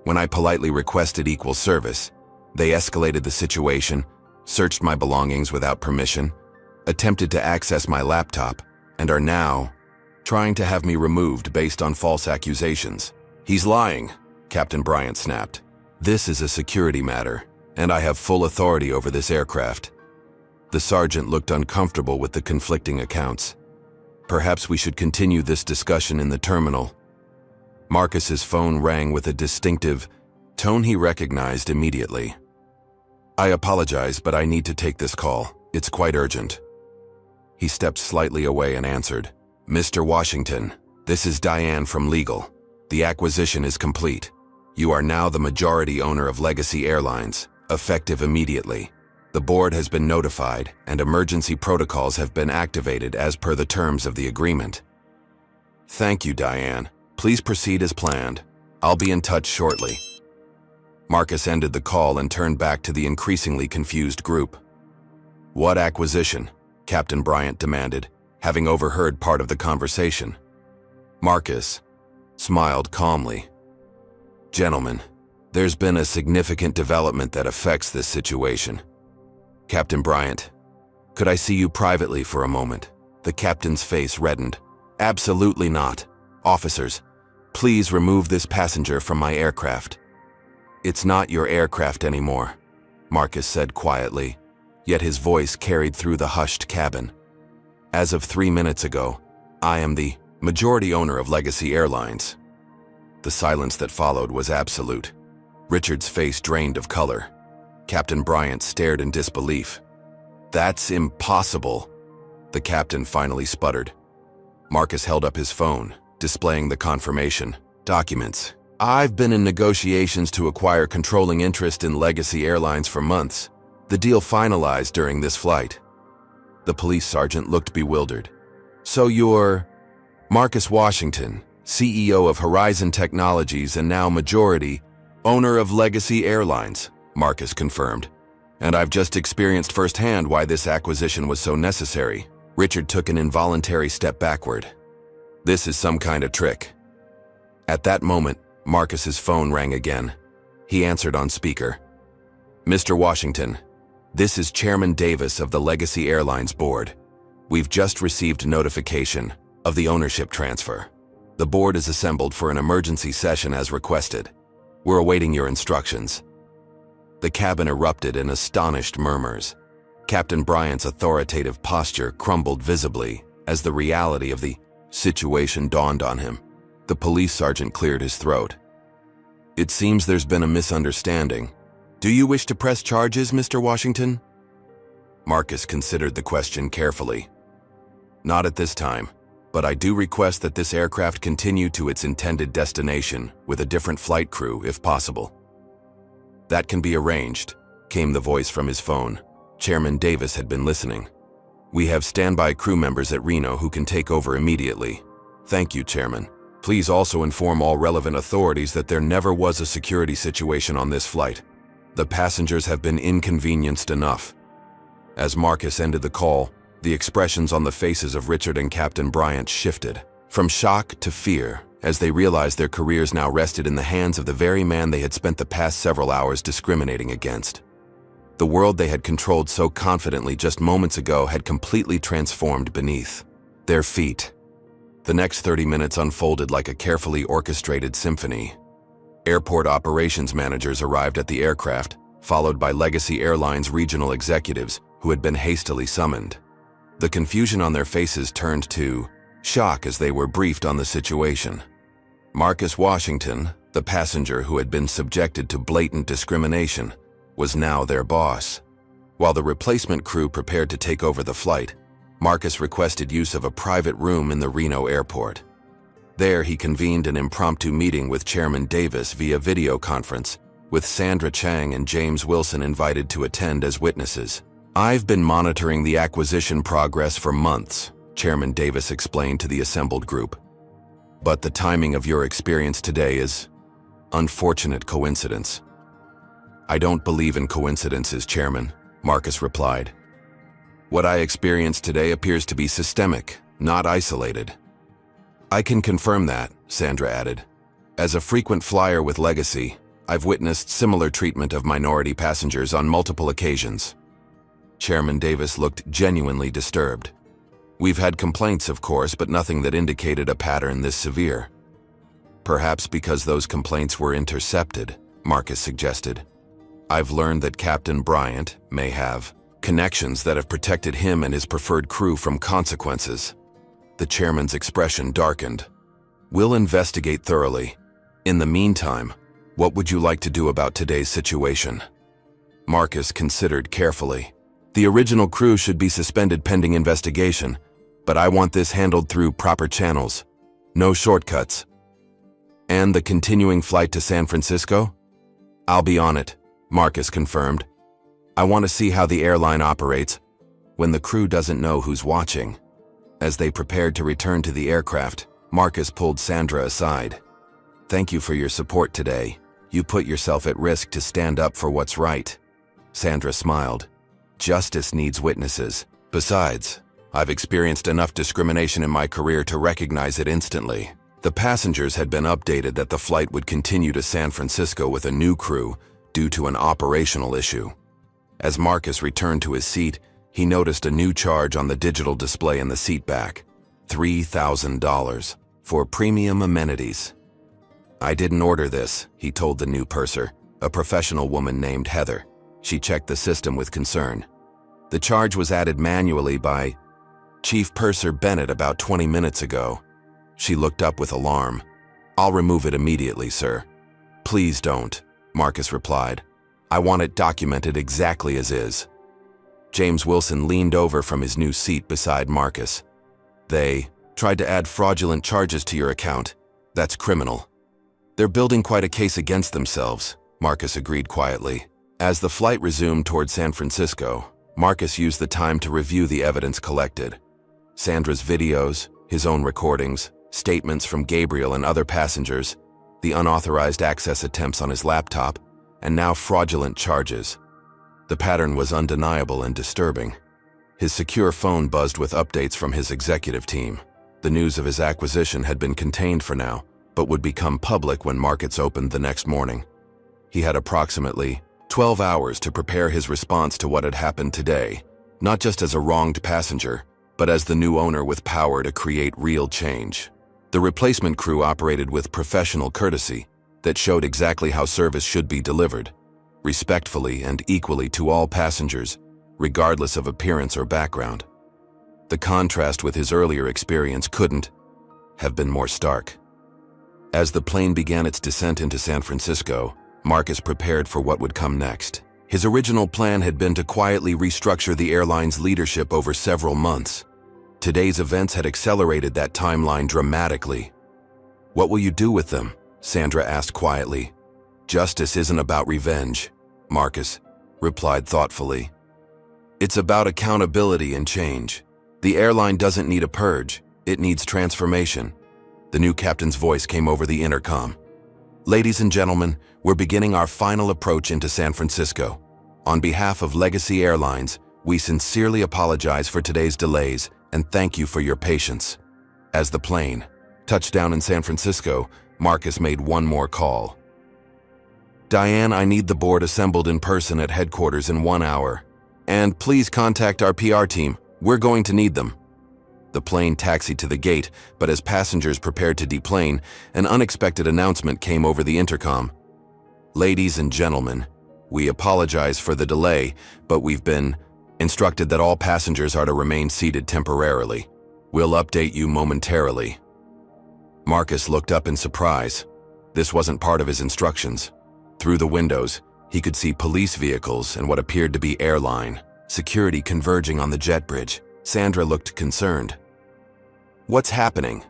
When I politely requested equal service, they escalated the situation, searched my belongings without permission, attempted to access my laptop, and are now trying to have me removed based on false accusations. He's lying, Captain Bryant snapped. This is a security matter, and I have full authority over this aircraft. The sergeant looked uncomfortable with the conflicting accounts. Perhaps we should continue this discussion in the terminal. Marcus's phone rang with a distinctive tone he recognized immediately. I apologize, but I need to take this call. It's quite urgent. He stepped slightly away and answered, Mr. Washington, this is Diane from Legal. The acquisition is complete. You are now the majority owner of Legacy Airlines, effective immediately. The board has been notified and emergency protocols have been activated as per the terms of the agreement. Thank you, Diane. Please proceed as planned. I'll be in touch shortly. Marcus ended the call and turned back to the increasingly confused group. What acquisition? Captain Bryant demanded, having overheard part of the conversation. Marcus smiled calmly. Gentlemen, there's been a significant development that affects this situation. Captain Bryant, could I see you privately for a moment? The captain's face reddened. Absolutely not. Officers, please remove this passenger from my aircraft. It's not your aircraft anymore, Marcus said quietly, yet his voice carried through the hushed cabin. As of 3 minutes ago, I am the majority owner of Legacy Airlines. The silence that followed was absolute. Richard's face drained of color. Captain Bryant stared in disbelief. That's impossible, the captain finally sputtered. Marcus held up his phone, displaying the confirmation documents. I've been in negotiations to acquire controlling interest in Legacy Airlines for months. The deal finalized during this flight. The police sergeant looked bewildered. So you're Marcus Washington, CEO of Horizon Technologies and now majority owner of Legacy Airlines, Marcus confirmed. And I've just experienced firsthand why this acquisition was so necessary. Richard took an involuntary step backward. This is some kind of trick. At that moment, Marcus's phone rang again. He answered on speaker. Mr. Washington, this is Chairman Davis of the Legacy Airlines board. We've just received notification of the ownership transfer. The board is assembled for an emergency session as requested. We're awaiting your instructions. The cabin erupted in astonished murmurs. Captain Bryant's authoritative posture crumbled visibly as the reality of the situation dawned on him. The police sergeant cleared his throat. It seems there's been a misunderstanding. Do you wish to press charges, Mr. Washington? Marcus considered the question carefully. Not at this time, but I do request that this aircraft continue to its intended destination with a different flight crew if possible. That can be arranged, came the voice from his phone. Chairman Davis had been listening. We have standby crew members at Reno who can take over immediately. Thank you, Chairman. Please also inform all relevant authorities that there never was a security situation on this flight. The passengers have been inconvenienced enough. As Marcus ended the call, the expressions on the faces of Richard and Captain Bryant shifted, from shock to fear, as they realized their careers now rested in the hands of the very man they had spent the past several hours discriminating against. The world they had controlled so confidently just moments ago had completely transformed beneath their feet. The next 30 minutes unfolded like a carefully orchestrated symphony. Airport operations managers arrived at the aircraft, followed by Legacy Airlines regional executives who had been hastily summoned. The confusion on their faces turned to shock as they were briefed on the situation. Marcus Washington, the passenger who had been subjected to blatant discrimination, was now their boss. While the replacement crew prepared to take over the flight, Marcus requested use of a private room in the Reno airport. There, he convened an impromptu meeting with Chairman Davis via video conference, with Sandra Chang and James Wilson invited to attend as witnesses. I've been monitoring the acquisition progress for months, Chairman Davis explained to the assembled group. But the timing of your experience today is unfortunate coincidence. I don't believe in coincidences, Chairman, Marcus replied. What I experienced today appears to be systemic, not isolated. I can confirm that, Sandra added. As a frequent flyer with Legacy, I've witnessed similar treatment of minority passengers on multiple occasions. Chairman Davis looked genuinely disturbed. We've had complaints, of course, but nothing that indicated a pattern this severe. Perhaps because those complaints were intercepted, Marcus suggested. I've learned that Captain Bryant may have connections that have protected him and his preferred crew from consequences. The chairman's expression darkened. We'll investigate thoroughly. In the meantime, what would you like to do about today's situation? Marcus considered carefully. The original crew should be suspended pending investigation, but I want this handled through proper channels. No shortcuts. And the continuing flight to San Francisco? I'll be on it, Marcus confirmed. I want to see how the airline operates when the crew doesn't know who's watching. As they prepared to return to the aircraft, Marcus pulled Sandra aside. "Thank you for your support today. You put yourself at risk to stand up for what's right." Sandra smiled. "Justice needs witnesses. Besides, I've experienced enough discrimination in my career to recognize it instantly." The passengers had been updated that the flight would continue to San Francisco with a new crew due to an operational issue. As Marcus returned to his seat, he noticed a new charge on the digital display in the seat back: $3,000 for premium amenities. "I didn't order this," he told the new purser, a professional woman named Heather. She checked the system with concern. "The charge was added manually by Chief Purser Bennett about 20 minutes ago." She looked up with alarm. "I'll remove it immediately, sir." "Please don't," Marcus replied. "I want it documented exactly as is." James Wilson leaned over from his new seat beside Marcus. "They tried to add fraudulent charges to your account. That's criminal." "They're building quite a case against themselves," Marcus agreed quietly. As the flight resumed toward San Francisco, Marcus used the time to review the evidence collected. Sandra's videos, his own recordings, statements from Gabriel and other passengers, the unauthorized access attempts on his laptop, and now fraudulent charges. The pattern was undeniable and disturbing. His secure phone buzzed with updates from his executive team. The news of his acquisition had been contained for now, but would become public when markets opened the next morning. He had approximately 12 hours to prepare his response to what had happened today, not just as a wronged passenger, but as the new owner with power to create real change. The replacement crew operated with professional courtesy that showed exactly how service should be delivered, respectfully and equally to all passengers, regardless of appearance or background. The contrast with his earlier experience couldn't have been more stark. As the plane began its descent into San Francisco, Marcus prepared for what would come next. His original plan had been to quietly restructure the airline's leadership over several months. Today's events had accelerated that timeline dramatically. "What will you do with them?" Sandra asked quietly. "Justice isn't about revenge," Marcus replied thoughtfully. "It's about accountability and change. The airline doesn't need a purge, it needs transformation." The new captain's voice came over the intercom. "Ladies and gentlemen, we're beginning our final approach into San Francisco. On behalf of Legacy Airlines, we sincerely apologize for today's delays and thank you for your patience." As the plane touched down in San Francisco, Marcus made one more call. "Diane, I need the board assembled in person at headquarters in 1 hour. And please contact our PR team. We're going to need them." The plane taxied to the gate, but as passengers prepared to deplane, an unexpected announcement came over the intercom. "Ladies and gentlemen, we apologize for the delay, but we've been instructed that all passengers are to remain seated temporarily. We'll update you momentarily." Marcus looked up in surprise. This wasn't part of his instructions. Through the windows, he could see police vehicles and what appeared to be airline security converging on the jet bridge. Sandra looked concerned. "What's happening?"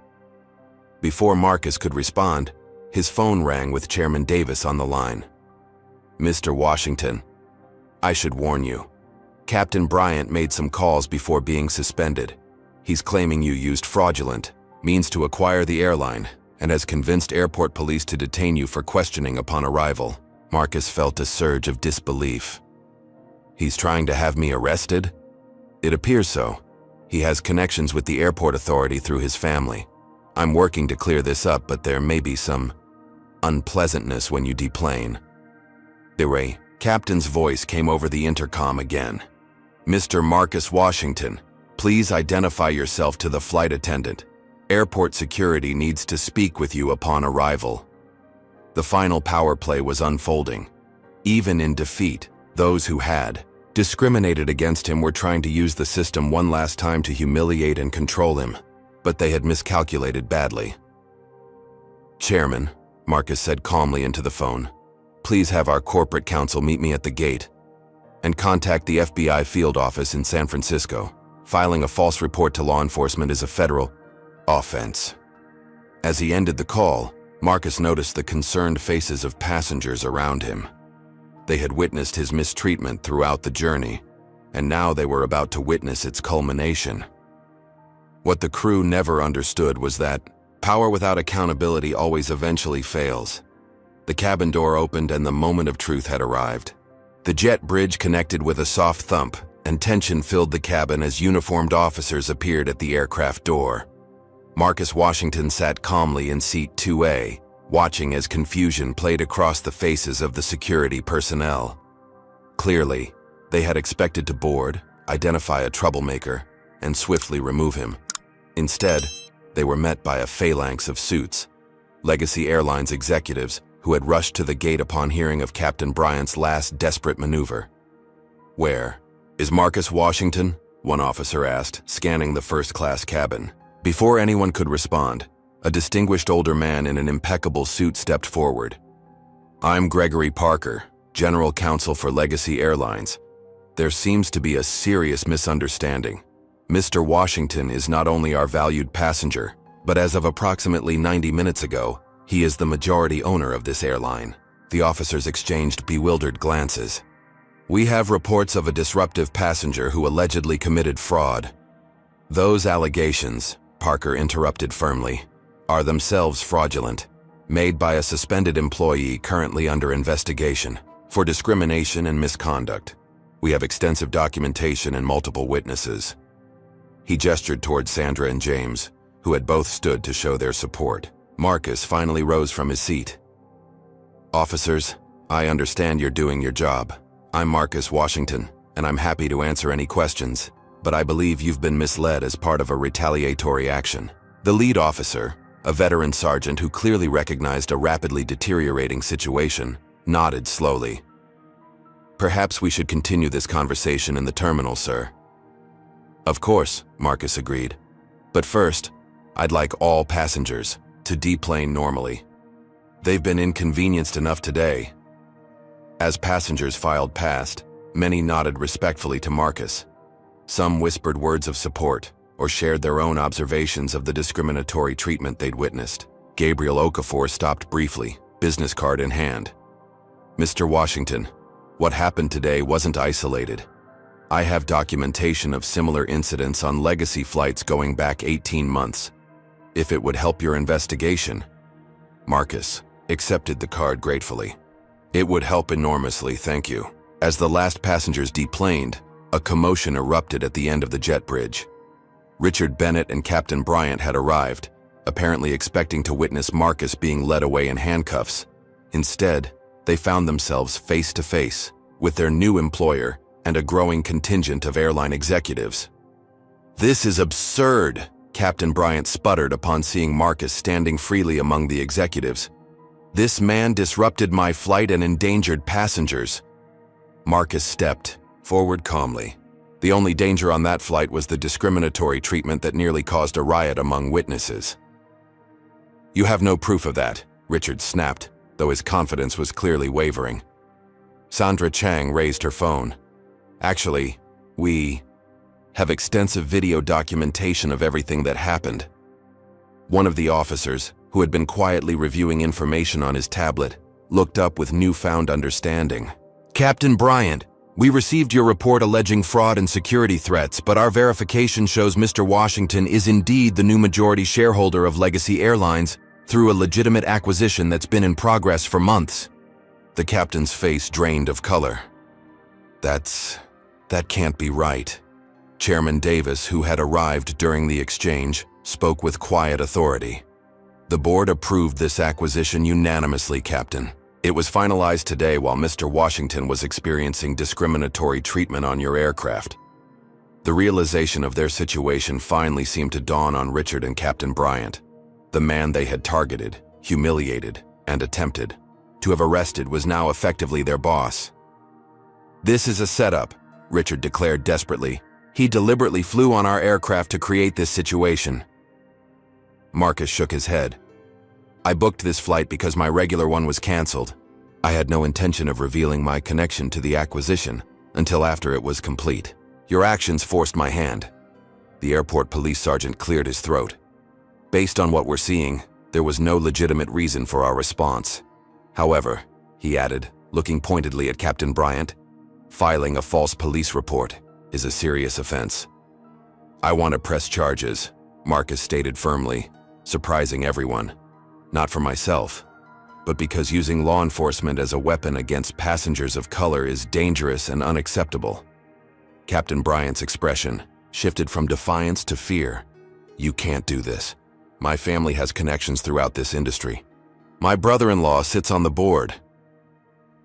Before Marcus could respond, his phone rang with Chairman Davis on the line. "Mr. Washington, I should warn you. Captain Bryant made some calls before being suspended. He's claiming you used fraudulent means to acquire the airline and has convinced airport police to detain you for questioning upon arrival." Marcus felt a surge of disbelief. "He's trying to have me arrested?" "It appears so. He has connections with the airport authority through his family. I'm working to clear this up, but there may be some unpleasantness when you deplane." The captain's voice came over the intercom again. "Mr. Marcus Washington, please identify yourself to the flight attendant. Airport security needs to speak with you upon arrival." The final power play was unfolding. Even in defeat, those who had discriminated against him were trying to use the system one last time to humiliate and control him, but they had miscalculated badly. "Chairman," Marcus said calmly into the phone, "please have our corporate counsel meet me at the gate and contact the FBI field office in San Francisco. Filing a false report to law enforcement is a federal offense." As he ended the call, Marcus noticed the concerned faces of passengers around him. They had witnessed his mistreatment throughout the journey, and now they were about to witness its culmination. What the crew never understood was that Power without accountability always eventually fails. The cabin door opened and the moment of truth had arrived. The jet bridge connected with a soft thump, and tension filled the cabin as uniformed officers appeared at the aircraft door. Marcus Washington sat calmly in seat 2A, watching as confusion played across the faces of the security personnel. Clearly, they had expected to board, identify a troublemaker, and swiftly remove him. Instead, they were met by a phalanx of suits, Legacy Airlines executives who had rushed to the gate upon hearing of Captain Bryant's last desperate maneuver. "Where is Marcus Washington?" one officer asked, scanning the first-class cabin. Before anyone could respond, a distinguished older man in an impeccable suit stepped forward. "I'm Gregory Parker, General Counsel for Legacy Airlines. There seems to be a serious misunderstanding. Mr. Washington is not only our valued passenger, but as of approximately 90 minutes ago, he is the majority owner of this airline." The officers exchanged bewildered glances. "We have reports of a disruptive passenger who allegedly committed fraud." "Those allegations," Parker interrupted firmly, "are themselves fraudulent, made by a suspended employee currently under investigation for discrimination and misconduct. We have extensive documentation and multiple witnesses." He gestured toward Sandra and James, who had both stood to show their support. Marcus finally rose from his seat. "Officers, I understand you're doing your job. I'm Marcus Washington, and I'm happy to answer any questions, but I believe you've been misled as part of a retaliatory action." The lead officer, a veteran sergeant who clearly recognized a rapidly deteriorating situation, nodded slowly. "Perhaps we should continue this conversation in the terminal, sir." "Of course," Marcus agreed. "But first, I'd like all passengers to deplane normally. They've been inconvenienced enough today." As passengers filed past, many nodded respectfully to Marcus. Some whispered words of support or shared their own observations of the discriminatory treatment they'd witnessed. Gabriel Okafor stopped briefly, business card in hand. "Mr. Washington, what happened today wasn't isolated. I have documentation of similar incidents on legacy flights going back 18 months. If it would help your investigation." Marcus accepted the card gratefully. "It would help enormously, thank you." As the last passengers deplaned, a commotion erupted at the end of the jet bridge. Richard Bennett and Captain Bryant had arrived, apparently expecting to witness Marcus being led away in handcuffs. Instead, they found themselves face to face with their new employer and a growing contingent of airline executives. "This is absurd," Captain Bryant sputtered upon seeing Marcus standing freely among the executives. "This man disrupted my flight and endangered passengers." Marcus stepped forward calmly. The only danger on that flight was the discriminatory treatment that nearly caused a riot among witnesses. "You have no proof of that," Richard snapped, though his confidence was clearly wavering. Sandra Chang raised her phone. "Actually, we have extensive video documentation of everything that happened." One of the officers, who had been quietly reviewing information on his tablet, looked up with newfound understanding. "Captain Bryant, we received your report alleging fraud and security threats, but our verification shows Mr. Washington is indeed the new majority shareholder of Legacy Airlines through a legitimate acquisition that's been in progress for months." The captain's face drained of color. That can't be right." Chairman Davis, who had arrived during the exchange, spoke with quiet authority. "The board approved this acquisition unanimously, Captain. It was finalized today while Mr. Washington was experiencing discriminatory treatment on your aircraft." The realization of their situation finally seemed to dawn on Richard and Captain Bryant. The man they had targeted, humiliated, and attempted to have arrested was now effectively their boss. "This is a setup," Richard declared desperately. "He deliberately flew on our aircraft to create this situation." Marcus shook his head. "I booked this flight because my regular one was canceled. I had no intention of revealing my connection to the acquisition until after it was complete. Your actions forced my hand." The airport police sergeant cleared his throat. "Based on what we're seeing, there was no legitimate reason for our response. However," he added, looking pointedly at Captain Bryant, "filing a false police report is a serious offense." "I want to press charges," Marcus stated firmly. surprising everyone. Not for myself, but because using law enforcement as a weapon against passengers of color is dangerous and unacceptable. Captain Bryant's expression shifted from defiance to fear. You can't do this. My family has connections throughout this industry. My brother-in-law sits on the board.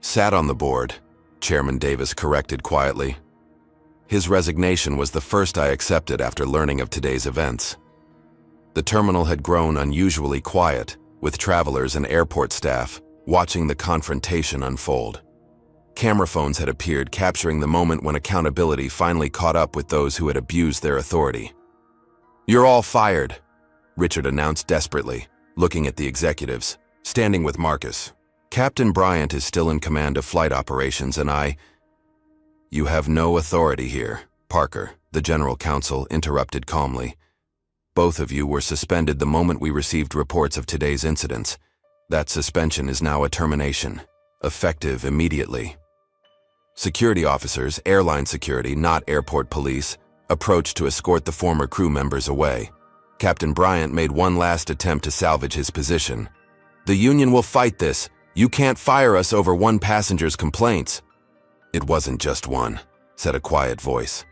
Sat on the board, Chairman Davis corrected quietly. His resignation was the first I accepted after learning of today's events. The terminal had grown unusually quiet, with travelers and airport staff watching the confrontation unfold. Camera phones had appeared, capturing the moment when accountability finally caught up with those who had abused their authority. "You're all fired," Richard announced desperately, looking at the executives, standing with Marcus. "Captain Bryant is still in command of flight operations and I—" "You have no authority here," Parker, the general counsel, interrupted calmly. "Both of you were suspended the moment we received reports of today's incidents. That suspension is now a termination, effective immediately." Security officers, airline security, not airport police, approached to escort the former crew members away. Captain Bryant made one last attempt to salvage his position. "The union will fight this. You can't fire us over one passenger's complaints." "It wasn't just one," said a quiet voice.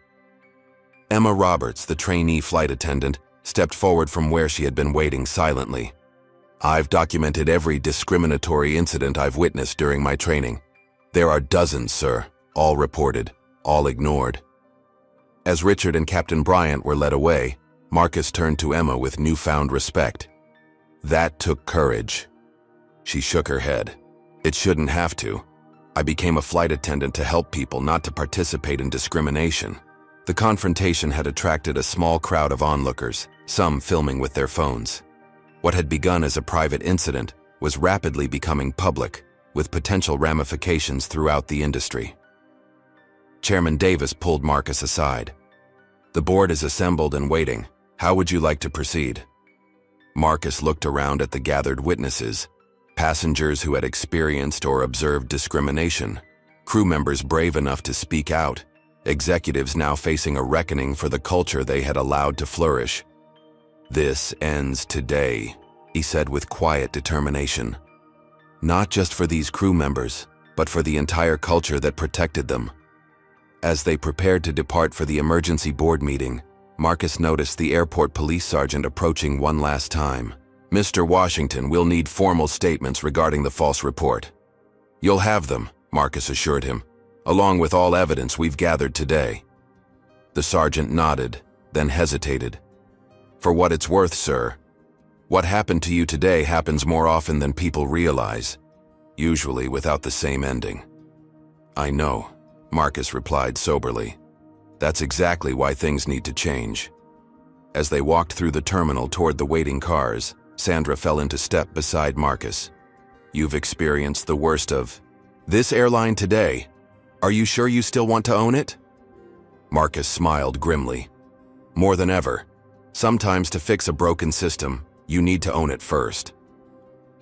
Emma Roberts, the trainee flight attendant, stepped forward from where she had been waiting silently. "I've documented every discriminatory incident I've witnessed during my training. There are dozens, sir, all reported, all ignored." As Richard and Captain Bryant were led away, Marcus turned to Emma with newfound respect. "That took courage." She shook her head. "It shouldn't have to. I became a flight attendant to help people, not to participate in discrimination." The confrontation had attracted a small crowd of onlookers, some filming with their phones. What had begun as a private incident was rapidly becoming public, with potential ramifications throughout the industry. Chairman Davis pulled Marcus aside. "The board is assembled and waiting. How would you like to proceed?" Marcus looked around at the gathered witnesses, passengers who had experienced or observed discrimination, crew members brave enough to speak out, executives now facing a reckoning for the culture they had allowed to flourish. "This ends today," he said with quiet determination. "Not just for these crew members, but for the entire culture that protected them." As they prepared to depart for the emergency board meeting, Marcus noticed the airport police sergeant approaching one last time. "Mr. Washington, we'll need formal statements regarding the false report." "You'll have them," Marcus assured him, "along with all evidence we've gathered today." The sergeant nodded, then hesitated. "For what it's worth, sir, what happened to you today happens more often than people realize, usually without the same ending." "I know," Marcus replied soberly. "That's exactly why things need to change." As they walked through the terminal toward the waiting cars, Sandra fell into step beside Marcus. "You've experienced the worst of this airline today. Are you sure you still want to own it?" Marcus smiled grimly. "More than ever. Sometimes to fix a broken system, you need to own it first."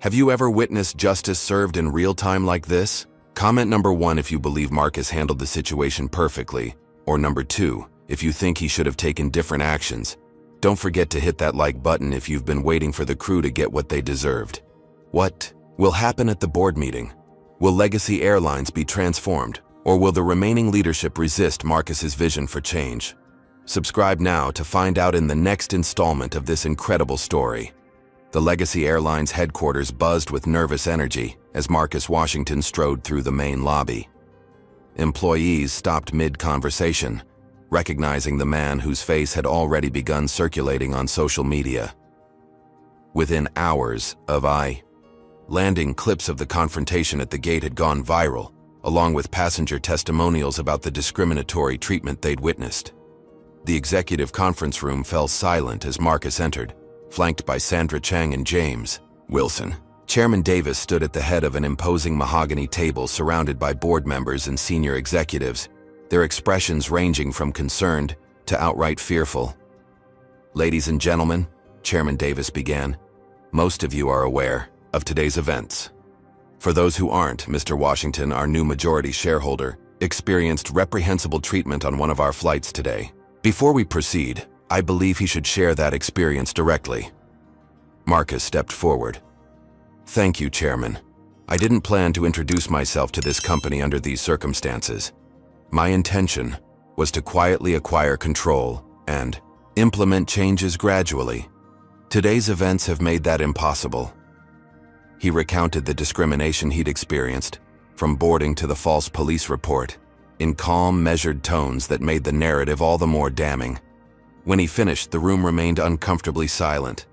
Have you ever witnessed justice served in real time like this? Comment number 1 if you believe Marcus handled the situation perfectly, or number 2 if you think he should have taken different actions. Don't forget to hit that like button if you've been waiting for the crew to get what they deserved. What will happen at the board meeting? Will Legacy Airlines be transformed, or will the remaining leadership resist Marcus's vision for change? Subscribe now to find out in the next installment of this incredible story. The Legacy Airlines headquarters buzzed with nervous energy as Marcus Washington strode through the main lobby. Employees stopped mid-conversation, recognizing the man whose face had already begun circulating on social media. Within hours of landing, clips of the confrontation at the gate had gone viral, along with passenger testimonials about the discriminatory treatment they'd witnessed. The executive conference room fell silent as Marcus entered, flanked by Sandra Chang and James Wilson. Chairman Davis stood at the head of an imposing mahogany table surrounded by board members and senior executives, their expressions ranging from concerned to outright fearful. "Ladies and gentlemen," Chairman Davis began, "most of you are aware of today's events. For those who aren't, Mr. Washington, our new majority shareholder, experienced reprehensible treatment on one of our flights today. Before we proceed, I believe he should share that experience directly." Marcus stepped forward. Thank you, Chairman. I didn't plan to introduce myself to this company under these circumstances. My intention was to quietly acquire control and implement changes gradually. Today's events have made that impossible. He recounted the discrimination he'd experienced, from boarding to the false police report, in calm, measured tones that made the narrative all the more damning. When he finished, the room remained uncomfortably silent.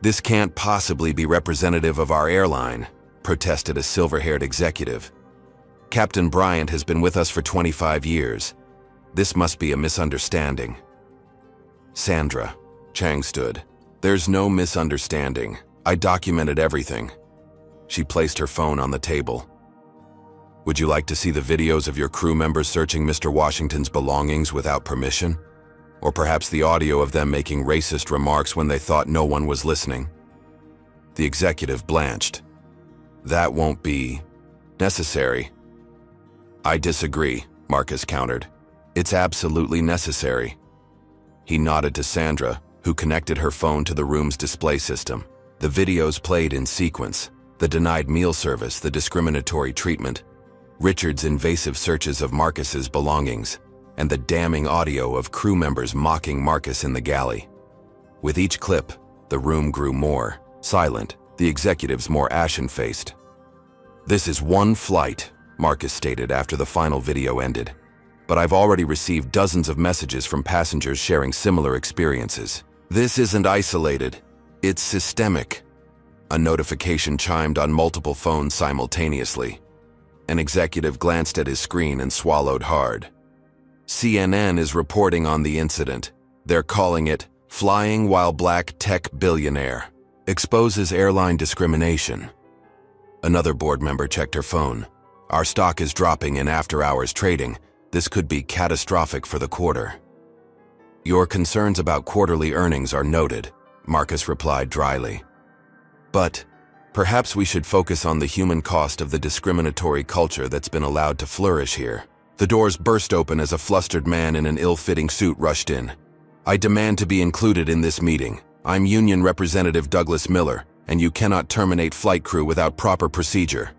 This can't possibly be representative of our airline, protested a silver-haired executive. Captain Bryant has been with us for 25 years. This must be a misunderstanding. Sandra, Chang stood. There's no misunderstanding. I documented everything. She placed her phone on the table. Would you like to see the videos of your crew members searching Mr. Washington's belongings without permission? Or perhaps the audio of them making racist remarks when they thought no one was listening? The executive blanched. That won't be necessary. I disagree, Marcus countered. It's absolutely necessary. He nodded to Sandra, who connected her phone to the room's display system. The videos played in sequence: the denied meal service, the discriminatory treatment, Richard's invasive searches of Marcus's belongings, and the damning audio of crew members mocking Marcus in the galley. With each clip, the room grew more silent, the executives more ashen-faced. This is one flight, Marcus stated after the final video ended. But I've already received dozens of messages from passengers sharing similar experiences. This isn't isolated, it's systemic. A notification chimed on multiple phones simultaneously. An executive glanced at his screen and swallowed hard. CNN is reporting on the incident. They're calling it Flying While Black Tech Billionaire Exposes Airline Discrimination. Another board member checked her phone. Our stock is dropping in after-hours trading. This could be catastrophic for the quarter. Your concerns about quarterly earnings are noted, Marcus replied dryly. But perhaps we should focus on the human cost of the discriminatory culture that's been allowed to flourish here. The doors burst open as a flustered man in an ill-fitting suit rushed in. I demand to be included in this meeting. I'm Union Representative Douglas Miller, and you cannot terminate flight crew without proper procedure.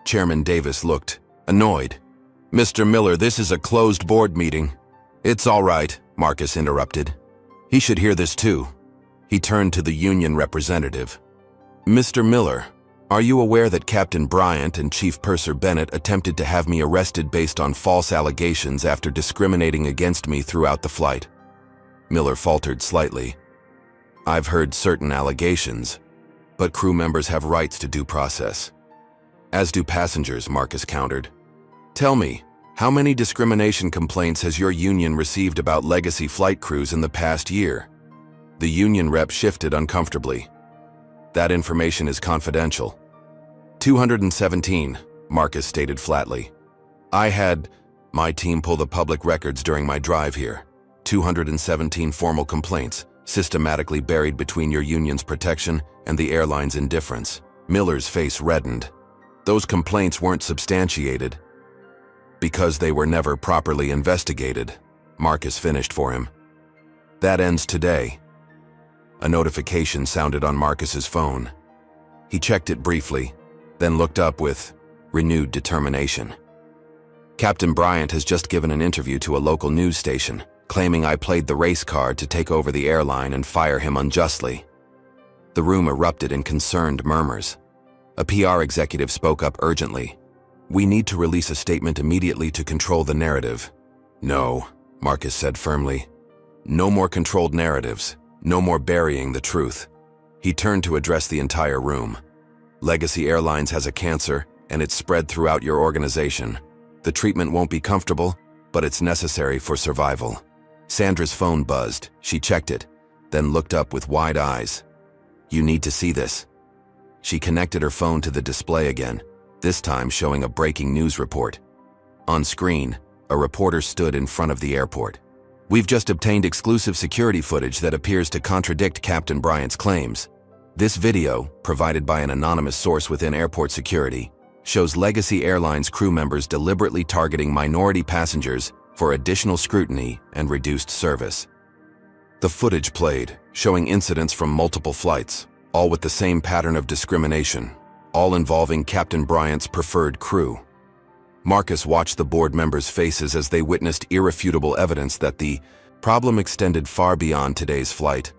Chairman Davis looked annoyed. Mr. Miller, this is a closed board meeting. It's all right, Marcus interrupted. He should hear this too. He turned to the union representative. Mr. Miller, are you aware that Captain Bryant and Chief Purser Bennett attempted to have me arrested based on false allegations after discriminating against me throughout the flight? Miller faltered slightly. I've heard certain allegations, but crew members have rights to due process. As do passengers, Marcus countered. Tell me, how many discrimination complaints has your union received about legacy flight crews in the past year? The union rep shifted uncomfortably. That information is confidential. 217, Marcus stated flatly. I had my team pull the public records during my drive here. 217 formal complaints, systematically buried between your union's protection and the airline's indifference. Miller's face reddened. Those complaints weren't substantiated because they were never properly investigated, Marcus finished for him. That ends today. A notification sounded on Marcus's phone. He checked it briefly, then looked up with renewed determination. Captain Bryant has just given an interview to a local news station, claiming I played the race card to take over the airline and fire him unjustly. The room erupted in concerned murmurs. A PR executive spoke up urgently. We need to release a statement immediately to control the narrative. No, Marcus said firmly. No more controlled narratives. No more burying the truth. He turned to address the entire room. Legacy Airlines has a cancer, and it's spread throughout your organization. The treatment won't be comfortable, but it's necessary for survival. Sandra's phone buzzed. She checked it, then looked up with wide eyes. You need to see this. She connected her phone to the display again, this time showing a breaking news report. On screen, a reporter stood in front of the airport. We've just obtained exclusive security footage that appears to contradict Captain Bryant's claims. This video, provided by an anonymous source within airport security, shows Legacy Airlines crew members deliberately targeting minority passengers for additional scrutiny and reduced service. The footage played, showing incidents from multiple flights, all with the same pattern of discrimination, all involving Captain Bryant's preferred crew. Marcus watched the board members' faces as they witnessed irrefutable evidence that the problem extended far beyond today's flight.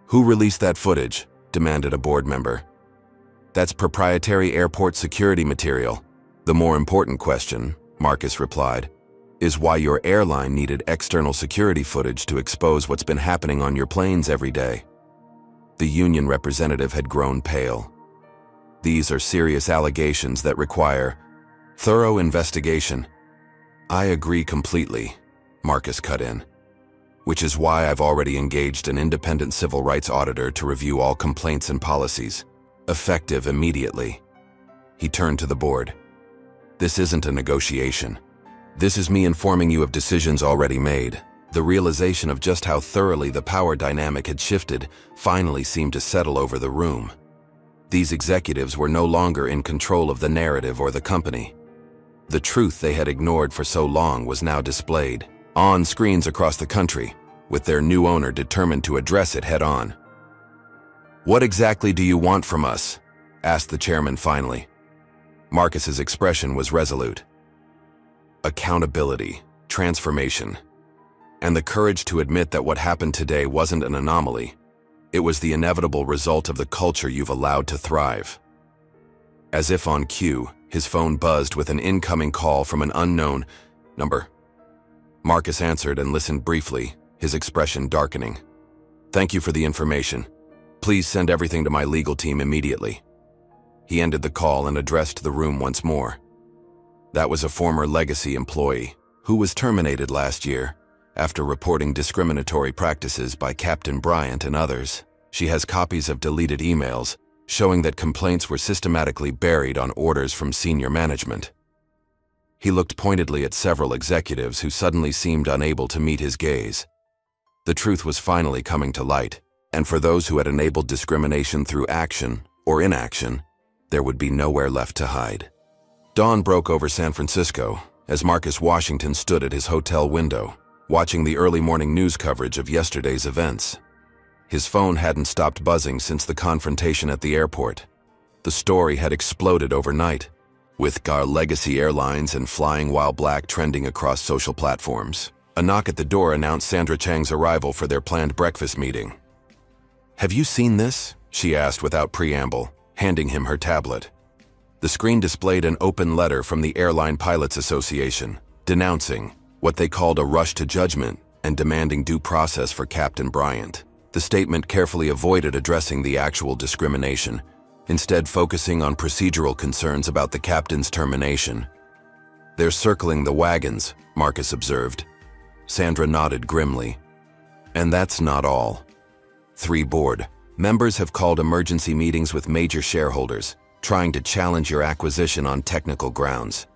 "Who released that footage?" demanded a board member. "That's proprietary airport security material. The more important question," Marcus replied, "is why your airline needed external security footage to expose what's been happening on your planes every day." The union representative had grown pale. "These are serious allegations that require thorough investigation." "I agree completely," Marcus cut in, "which is why I've already engaged an independent civil rights auditor to review all complaints and policies, effective immediately." He turned to the board. "This isn't a negotiation. This is me informing you of decisions already made." The realization of just how thoroughly the power dynamic had shifted finally seemed to settle over the room. These executives were no longer in control of the narrative or the company. The truth they had ignored for so long was now displayed, on screens across the country, with their new owner determined to address it head-on. "What exactly do you want from us?" asked the chairman finally. Marcus's expression was resolute. "Accountability, transformation, and the courage to admit that what happened today wasn't an anomaly. It was the inevitable result of the culture you've allowed to thrive." As if on cue, his phone buzzed with an incoming call from an unknown number. Marcus answered and listened briefly, his expression darkening. "Thank you for the information. Please send everything to my legal team immediately." He ended the call and addressed the room once more. That was a former Legacy employee who was terminated last year after reporting discriminatory practices by Captain Bryant and others. She has copies of deleted emails showing that complaints were systematically buried on orders from senior management. He looked pointedly at several executives who suddenly seemed unable to meet his gaze. The truth was finally coming to light, and for those who had enabled discrimination through action or inaction, there would be nowhere left to hide. Dawn broke over San Francisco as Marcus Washington stood at his hotel window, watching the early morning news coverage of yesterday's events. His phone hadn't stopped buzzing since the confrontation at the airport. The story had exploded overnight, with Legacy Airlines and Flying While Black trending across social platforms. A knock at the door announced Sandra Chang's arrival for their planned breakfast meeting. "Have you seen this?" she asked without preamble, handing him her tablet. The screen displayed an open letter from the Airline Pilots Association, denouncing what they called a rush to judgment and demanding due process for Captain Bryant. The statement carefully avoided addressing the actual discrimination, instead focusing on procedural concerns about the captain's termination. "They're circling the wagons," Marcus observed. Sandra nodded grimly. "And that's not all. 3 board members have called emergency meetings with major shareholders, trying to challenge your acquisition on technical grounds.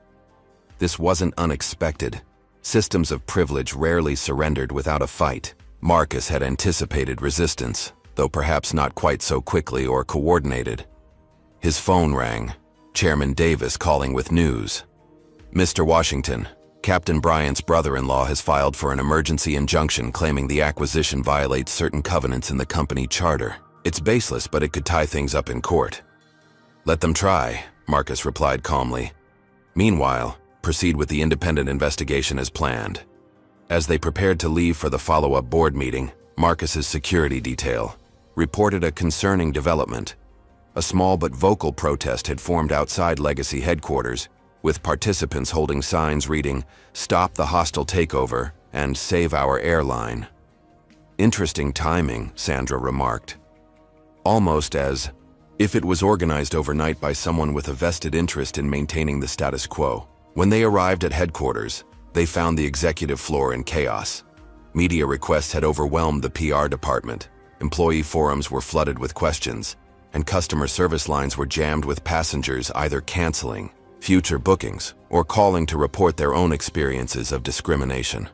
This wasn't unexpected. Systems of privilege rarely surrendered without a fight. Marcus had anticipated resistance, though perhaps not quite so quickly or coordinated. His phone rang, Chairman Davis calling with news. "Mr. Washington, Captain Bryant's brother-in-law has filed for an emergency injunction claiming the acquisition violates certain covenants in the company charter. It's baseless, but it could tie things up in court." "Let them try," Marcus replied calmly. "Meanwhile, proceed with the independent investigation as planned." As they prepared to leave for the follow-up board meeting, Marcus's security detail reported a concerning development. A small but vocal protest had formed outside Legacy headquarters, with participants holding signs reading, "Stop the hostile takeover" and "Save our airline." "Interesting timing," Sandra remarked. Almost as if it was organized overnight by someone with a vested interest in maintaining the status quo. When they arrived at headquarters, they found the executive floor in chaos. Media requests had overwhelmed the PR department, employee forums were flooded with questions, and customer service lines were jammed with passengers either canceling future bookings or calling to report their own experiences of discrimination.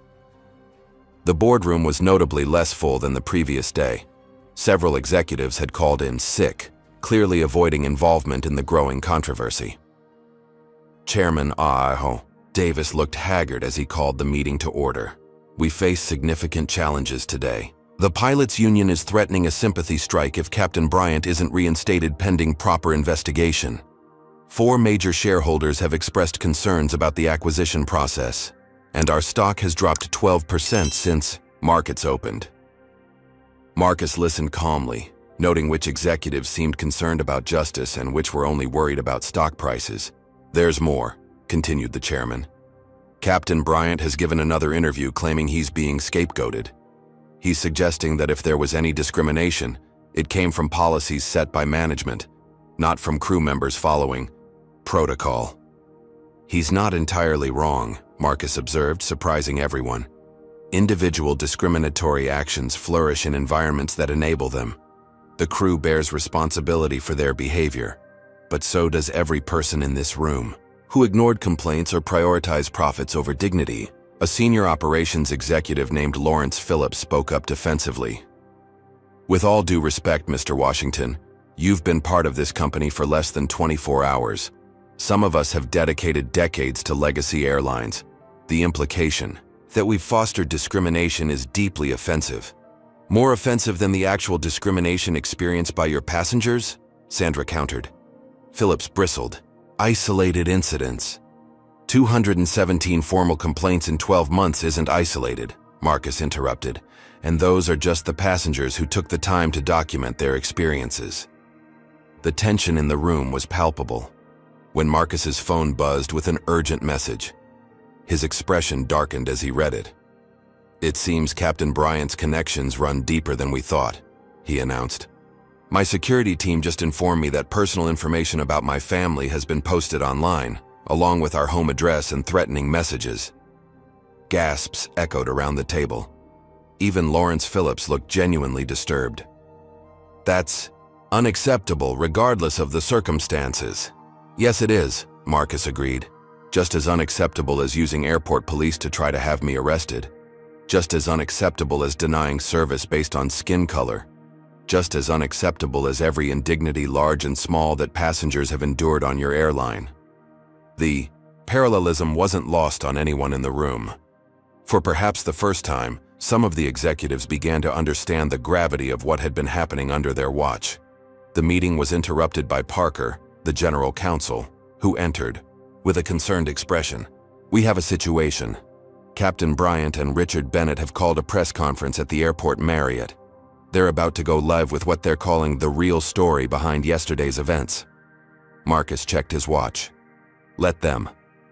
The boardroom was notably less full than the previous day. Several executives had called in sick, clearly avoiding involvement in the growing controversy. Chairman Davis looked haggard as he called the meeting to order. We face significant challenges today. The pilots' union is threatening a sympathy strike if Captain Bryant isn't reinstated pending proper investigation. 4 major shareholders have expressed concerns about the acquisition process, and our stock has dropped 12% since markets opened. Marcus listened calmly, noting which executives seemed concerned about justice and which were only worried about stock prices. "There's more," continued the chairman. "Captain Bryant has given another interview claiming he's being scapegoated. He's suggesting that if there was any discrimination, it came from policies set by management, not from crew members following protocol." "He's not entirely wrong," Marcus observed, surprising everyone. "Individual discriminatory actions flourish in environments that enable them. The crew bears responsibility for their behavior, but so does every person in this room who ignored complaints or prioritized profits over dignity." A senior operations executive named Lawrence Phillips spoke up defensively. "With all due respect, Mr. Washington, you've been part of this company for less than 24 hours. Some of us have dedicated decades to legacy airlines. The implication that we've fostered discrimination is deeply offensive. More offensive than the actual discrimination experienced by your passengers?" Sandra countered. Phillips bristled. "Isolated incidents. 217 formal complaints in 12 months isn't isolated," Marcus interrupted, "and those are just the passengers who took the time to document their experiences." The tension in the room was palpable. When Marcus's phone buzzed with an urgent message, his expression darkened as he read it. "It seems Captain Bryant's connections run deeper than we thought," he announced. "My security team just informed me that personal information about my family has been posted online, along with our home address and threatening messages." Gasps echoed around the table. Even Lawrence Phillips looked genuinely disturbed. "That's unacceptable regardless of the circumstances." "Yes, it is," Marcus agreed. "Just as unacceptable as using airport police to try to have me arrested. Just as unacceptable as denying service based on skin color. Just as unacceptable as every indignity, large and small, that passengers have endured on your airline." The parallelism wasn't lost on anyone in the room. For perhaps the first time, some of the executives began to understand the gravity of what had been happening under their watch. The meeting was interrupted by Parker, the general counsel, who entered with a concerned expression. "We have a situation. Captain Bryant and Richard Bennett have called a press conference at the airport Marriott. They're about to go live with what they're calling the real story behind yesterday's events." Marcus checked his watch. "Let them.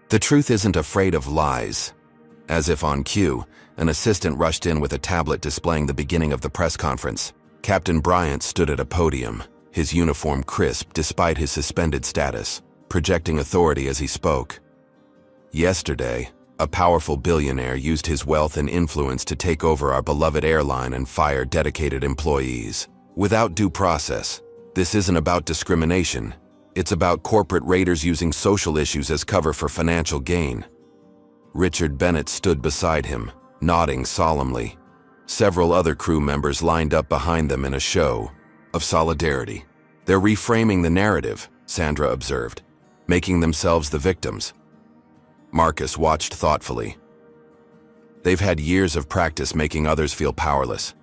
The truth isn't afraid of lies." As if on cue, an assistant rushed in with a tablet displaying the beginning of the press conference. Captain Bryant stood at a podium, his uniform crisp despite his suspended status, projecting authority as he spoke. "Yesterday, a powerful billionaire used his wealth and influence to take over our beloved airline and fire dedicated employees without due process. This isn't about discrimination. It's about corporate raiders using social issues as cover for financial gain." Richard Bennett stood beside him, nodding solemnly. Several other crew members lined up behind them in a show of solidarity. "They're reframing the narrative," Sandra observed, "making themselves the victims." Marcus watched thoughtfully. "They've had years of practice making others feel powerless.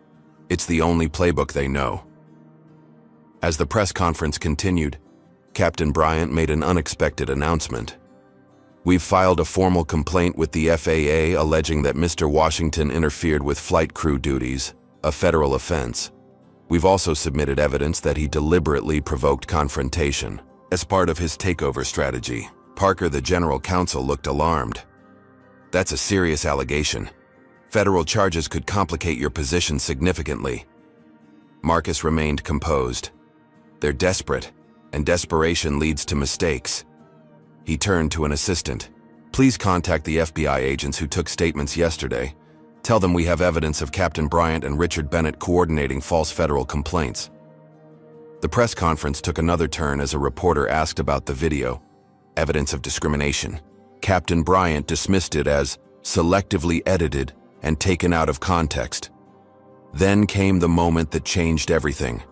It's the only playbook they know." As the press conference continued, Captain Bryant made an unexpected announcement. "We've filed a formal complaint with the FAA alleging that Mr. Washington interfered with flight crew duties, a federal offense. We've also submitted evidence that he deliberately provoked confrontation as part of his takeover strategy." Parker, the general counsel, looked alarmed. "That's a serious allegation. Federal charges could complicate your position significantly." Marcus remained composed. "They're desperate, and desperation leads to mistakes." He turned to an assistant. "Please contact the FBI agents who took statements yesterday. Tell them we have evidence of Captain Bryant and Richard Bennett coordinating false federal complaints." The press conference took another turn as a reporter asked about the video. Evidence of discrimination. Captain Bryant dismissed it as selectively edited and taken out of context. Then came the moment that changed everything.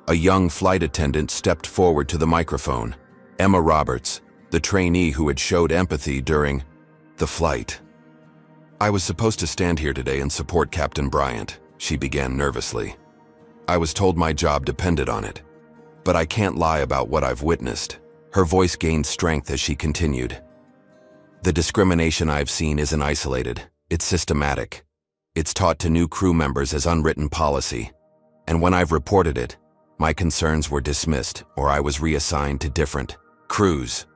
A young flight attendant stepped forward to the microphone. Emma Roberts, the trainee who had showed empathy during the flight. I was supposed to stand here today and support Captain Bryant, she began nervously. I was told my job depended on it. But I can't lie about what I've witnessed. Her voice gained strength as she continued. The discrimination I've seen isn't isolated. It's systematic. It's taught to new crew members as unwritten policy. And when I've reported it, my concerns were dismissed or I was reassigned to different crews.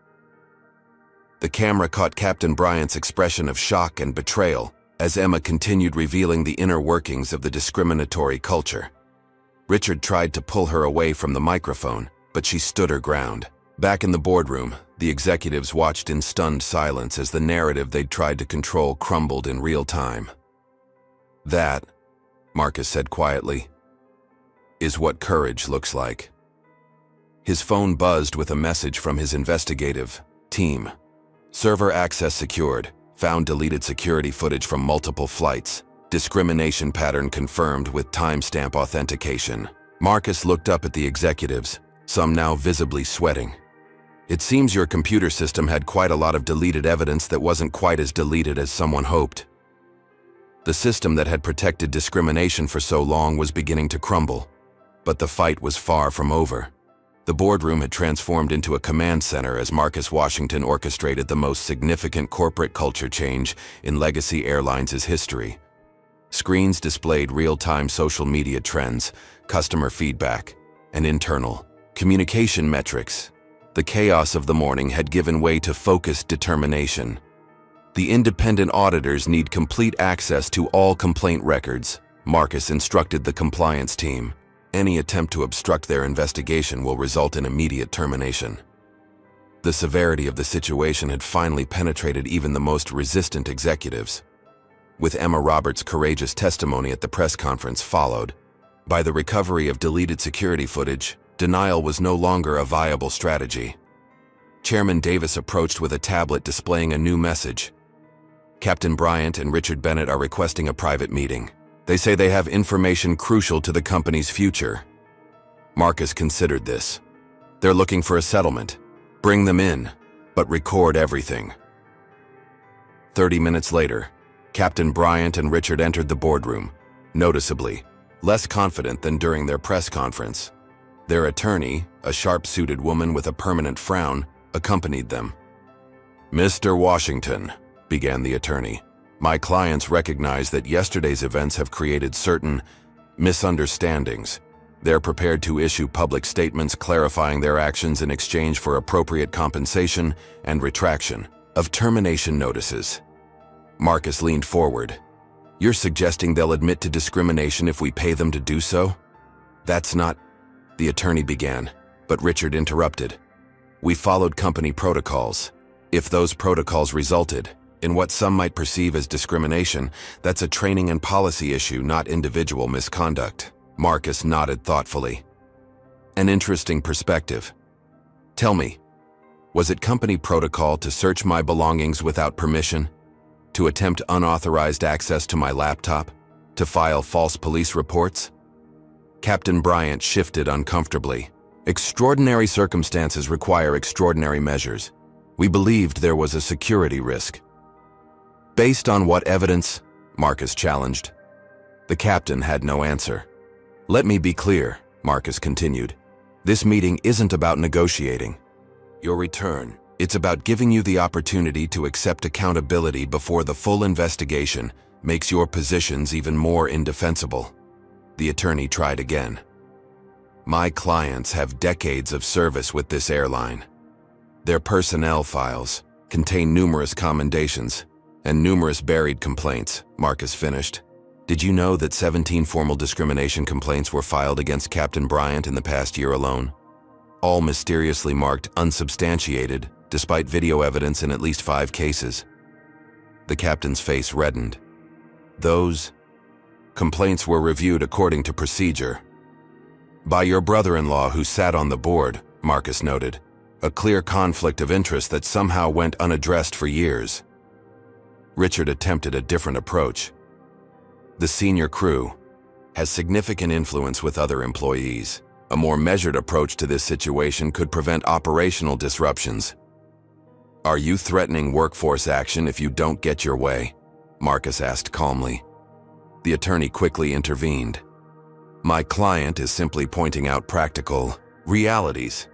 The camera caught Captain Bryant's expression of shock and betrayal as Emma continued revealing the inner workings of the discriminatory culture. Richard tried to pull her away from the microphone, but she stood her ground. Back in the boardroom, the executives watched in stunned silence as the narrative they'd tried to control crumbled in real time. That, Marcus said quietly, is what courage looks like. His phone buzzed with a message from his investigative team. Server access secured, found deleted security footage from multiple flights. Discrimination pattern confirmed with timestamp authentication. Marcus looked up at the executives, some now visibly sweating. It seems your computer system had quite a lot of deleted evidence that wasn't quite as deleted as someone hoped. The system that had protected discrimination for so long was beginning to crumble, but the fight was far from over. The boardroom had transformed into a command center as Marcus Washington orchestrated the most significant corporate culture change in Legacy Airlines' history. Screens displayed real-time social media trends, customer feedback, and internal communication metrics. The chaos of the morning had given way to focused determination. The independent auditors need complete access to all complaint records, Marcus instructed the compliance team. Any attempt to obstruct their investigation will result in immediate termination. The severity of the situation had finally penetrated even the most resistant executives. With Emma Roberts' courageous testimony at the press conference followed by the recovery of deleted security footage, denial was no longer a viable strategy. Chairman Davis approached with a tablet displaying a new message. Captain Bryant and Richard Bennett are requesting a private meeting. They say they have information crucial to the company's future. Marcus considered this. They're looking for a settlement. Bring them in, but record everything. 30 minutes later, Captain Bryant and Richard entered the boardroom, noticeably less confident than during their press conference. Their attorney, a sharp-suited woman with a permanent frown, accompanied them. "Mr. Washington," began the attorney, "my clients recognize that yesterday's events have created certain misunderstandings. They're prepared to issue public statements clarifying their actions in exchange for appropriate compensation and retraction of termination notices." Marcus leaned forward. "You're suggesting they'll admit to discrimination if we pay them to do so?" "That's not," the attorney began, but Richard interrupted. "We followed company protocols. If those protocols resulted in what some might perceive as discrimination, that's a training and policy issue, not individual misconduct." Marcus nodded thoughtfully. "An interesting perspective. Tell me, was it company protocol to search my belongings without permission? To attempt unauthorized access to my laptop? To file false police reports?" Captain Bryant shifted uncomfortably. "Extraordinary circumstances require extraordinary measures. We believed there was a security risk." "Based on what evidence?" Marcus challenged. The captain had no answer. "Let me be clear," Marcus continued. "This meeting isn't about negotiating your return. It's about giving you the opportunity to accept accountability before the full investigation makes your positions even more indefensible." The attorney tried again. "My clients have decades of service with this airline. Their personnel files contain numerous commendations and numerous buried complaints," Marcus finished. "Did you know that 17 formal discrimination complaints were filed against Captain Bryant in the past year alone? All mysteriously marked unsubstantiated, despite video evidence in at least 5 cases." The captain's face reddened. "Those complaints were reviewed according to procedure by your brother-in-law who sat on the board," Marcus noted. "A clear conflict of interest that somehow went unaddressed for years." Richard attempted a different approach. "The senior crew has significant influence with other employees. A more measured approach to this situation could prevent operational disruptions." "Are you threatening workforce action if you don't get your way?" Marcus asked calmly. The attorney quickly intervened. My client is simply pointing out practical realities.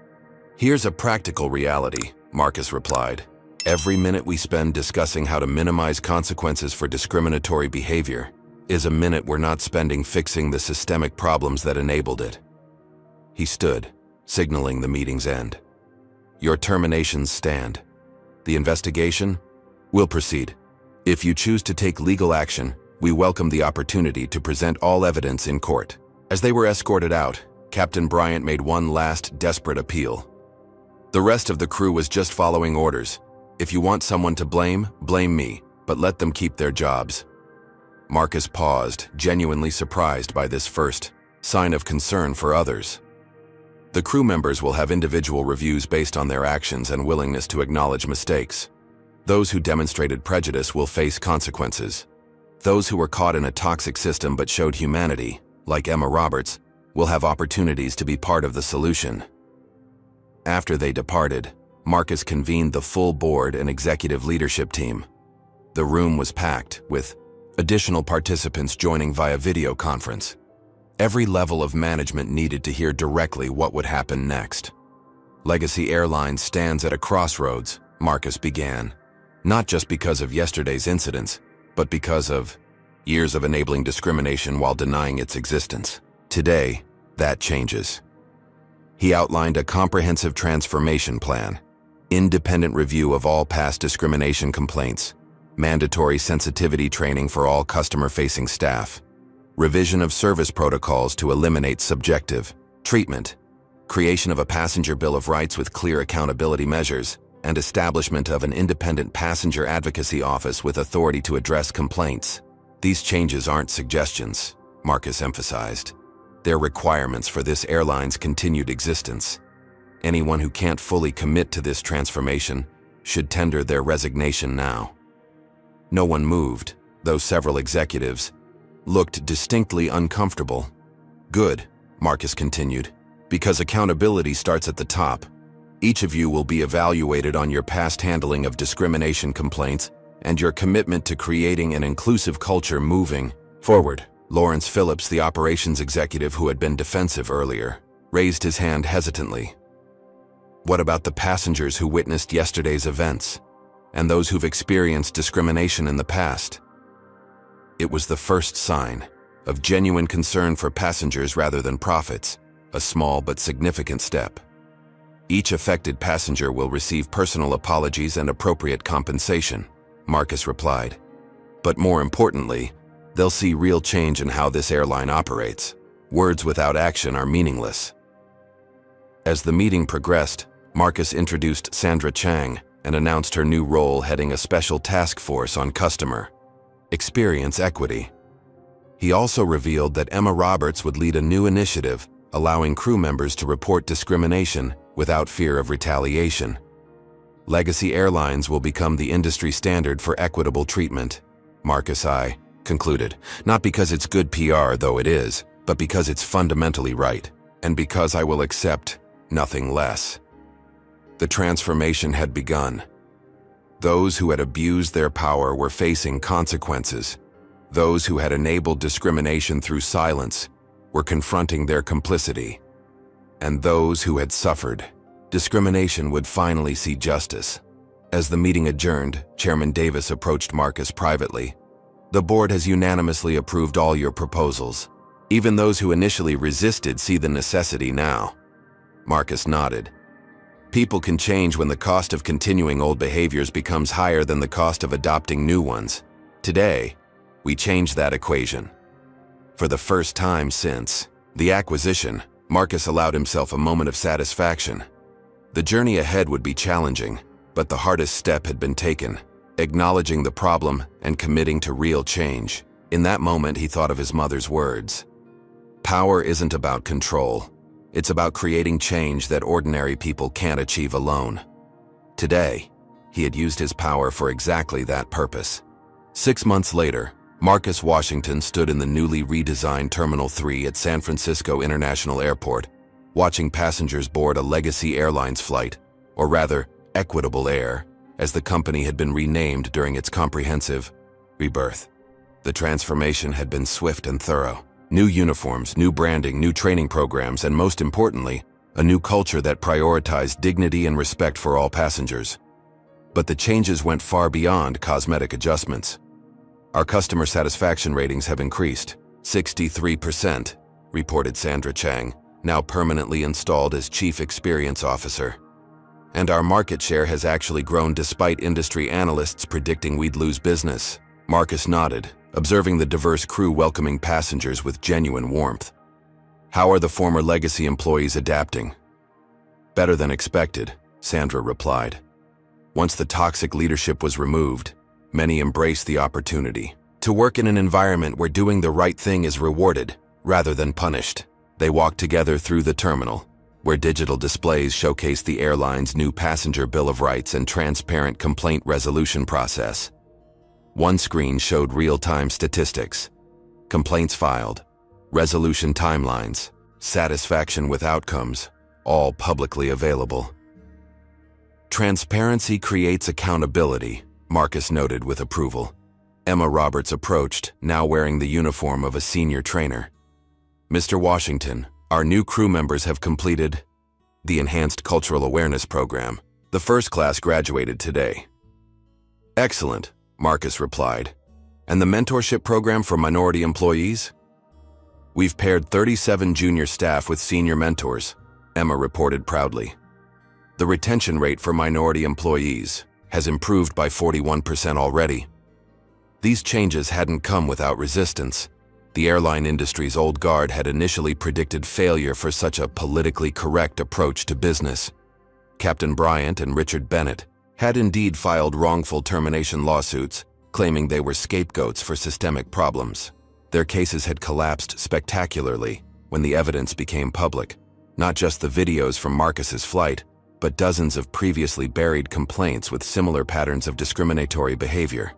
Here's a practical reality, Marcus replied. Every minute we spend discussing how to minimize consequences for discriminatory behavior is a minute we're not spending fixing the systemic problems that enabled it. He stood, signaling the meeting's end. Your terminations stand. The investigation will proceed. If you choose to take legal action, we welcome the opportunity to present all evidence in court. As they were escorted out, Captain Bryant made one last desperate appeal. The rest of the crew was just following orders. If you want someone to blame, blame me, but let them keep their jobs. Marcus paused, genuinely surprised by this first sign of concern for others. The crew members will have individual reviews based on their actions and willingness to acknowledge mistakes. Those who demonstrated prejudice will face consequences. Those who were caught in a toxic system but showed humanity, like Emma Roberts, will have opportunities to be part of the solution. After they departed, Marcus convened the full board and executive leadership team. The room was packed, with additional participants joining via video conference. Every level of management needed to hear directly what would happen next. Legacy Airline stands at a crossroads, Marcus began, not just because of yesterday's incidents, but because of years of enabling discrimination while denying its existence. Today, that changes. He outlined a comprehensive transformation plan, independent review of all past discrimination complaints, mandatory sensitivity training for all customer-facing staff, revision of service protocols to eliminate subjective treatment, creation of a passenger bill of rights with clear accountability measures, and establishment of an independent passenger advocacy office with authority to address complaints. These changes aren't suggestions, Marcus emphasized. They're requirements for this airline's continued existence. Anyone who can't fully commit to this transformation should tender their resignation now. No one moved, though several executives looked distinctly uncomfortable. Good, Marcus continued, because accountability starts at the top. Each of you will be evaluated on your past handling of discrimination complaints and your commitment to creating an inclusive culture moving forward. Lawrence Phillips, the operations executive who had been defensive earlier, raised his hand hesitantly. What about the passengers who witnessed yesterday's events, and those who've experienced discrimination in the past? It was the first sign of genuine concern for passengers rather than profits, a small but significant step. Each affected passenger will receive personal apologies and appropriate compensation, Marcus replied. But more importantly, they'll see real change in how this airline operates. Words without action are meaningless. As the meeting progressed, Marcus introduced Sandra Chang and announced her new role heading a special task force on customer experience equity. He also revealed that Emma Roberts would lead a new initiative allowing crew members to report discrimination without fear of retaliation. Legacy Airlines will become the industry standard for equitable treatment, Marcus I concluded, not because it's good PR, though it is, but because it's fundamentally right, and because I will accept nothing less. The transformation had begun. Those who had abused their power were facing consequences. Those who had enabled discrimination through silence were confronting their complicity. And those who had suffered discrimination would finally see justice. As the meeting adjourned, Chairman Davis approached Marcus privately. The board has unanimously approved all your proposals. Even those who initially resisted see the necessity now. Marcus nodded. People can change when the cost of continuing old behaviors becomes higher than the cost of adopting new ones. Today, we changed that equation. For the first time since the acquisition, Marcus allowed himself a moment of satisfaction. The journey ahead would be challenging, but the hardest step had been taken, acknowledging the problem and committing to real change. In that moment, he thought of his mother's words. Power isn't about control. It's about creating change that ordinary people can't achieve alone. Today, he had used his power for exactly that purpose. 6 months later, Marcus Washington stood in the newly redesigned Terminal 3 at San Francisco International Airport, watching passengers board a Legacy Airlines flight, or rather, Equitable Air, as the company had been renamed during its comprehensive Rebirth. The transformation had been swift and thorough. New uniforms, new branding, new training programs, and most importantly, a new culture that prioritized dignity and respect for all passengers. But the changes went far beyond cosmetic adjustments. Our customer satisfaction ratings have increased. 63%, reported Sandra Chang, now permanently installed as Chief Experience Officer. And our market share has actually grown despite industry analysts predicting we'd lose business. Marcus nodded, observing the diverse crew welcoming passengers with genuine warmth. How are the former legacy employees adapting? Better than expected, Sandra replied. Once the toxic leadership was removed, many embraced the opportunity to work in an environment where doing the right thing is rewarded rather than punished. They walked together through the terminal, where digital displays showcased the airline's new passenger bill of rights and transparent complaint resolution process. One screen showed real-time statistics, complaints filed, resolution timelines, satisfaction with outcomes, all publicly available. Transparency creates accountability, Marcus noted with approval. Emma Roberts approached, now wearing the uniform of a senior trainer. Mr. Washington, our new crew members have completed the Enhanced Cultural Awareness Program. The first class graduated today. Excellent, Marcus replied. And the mentorship program for minority employees? We've paired 37 junior staff with senior mentors, Emma reported proudly. The retention rate for minority employees has improved by 41% already. These changes hadn't come without resistance. The airline industry's old guard had initially predicted failure for such a politically correct approach to business. Captain Bryant and Richard Bennett had indeed filed wrongful termination lawsuits, claiming they were scapegoats for systemic problems. Their cases had collapsed spectacularly when the evidence became public, not just the videos from Marcus's flight, but dozens of previously buried complaints with similar patterns of discriminatory behavior.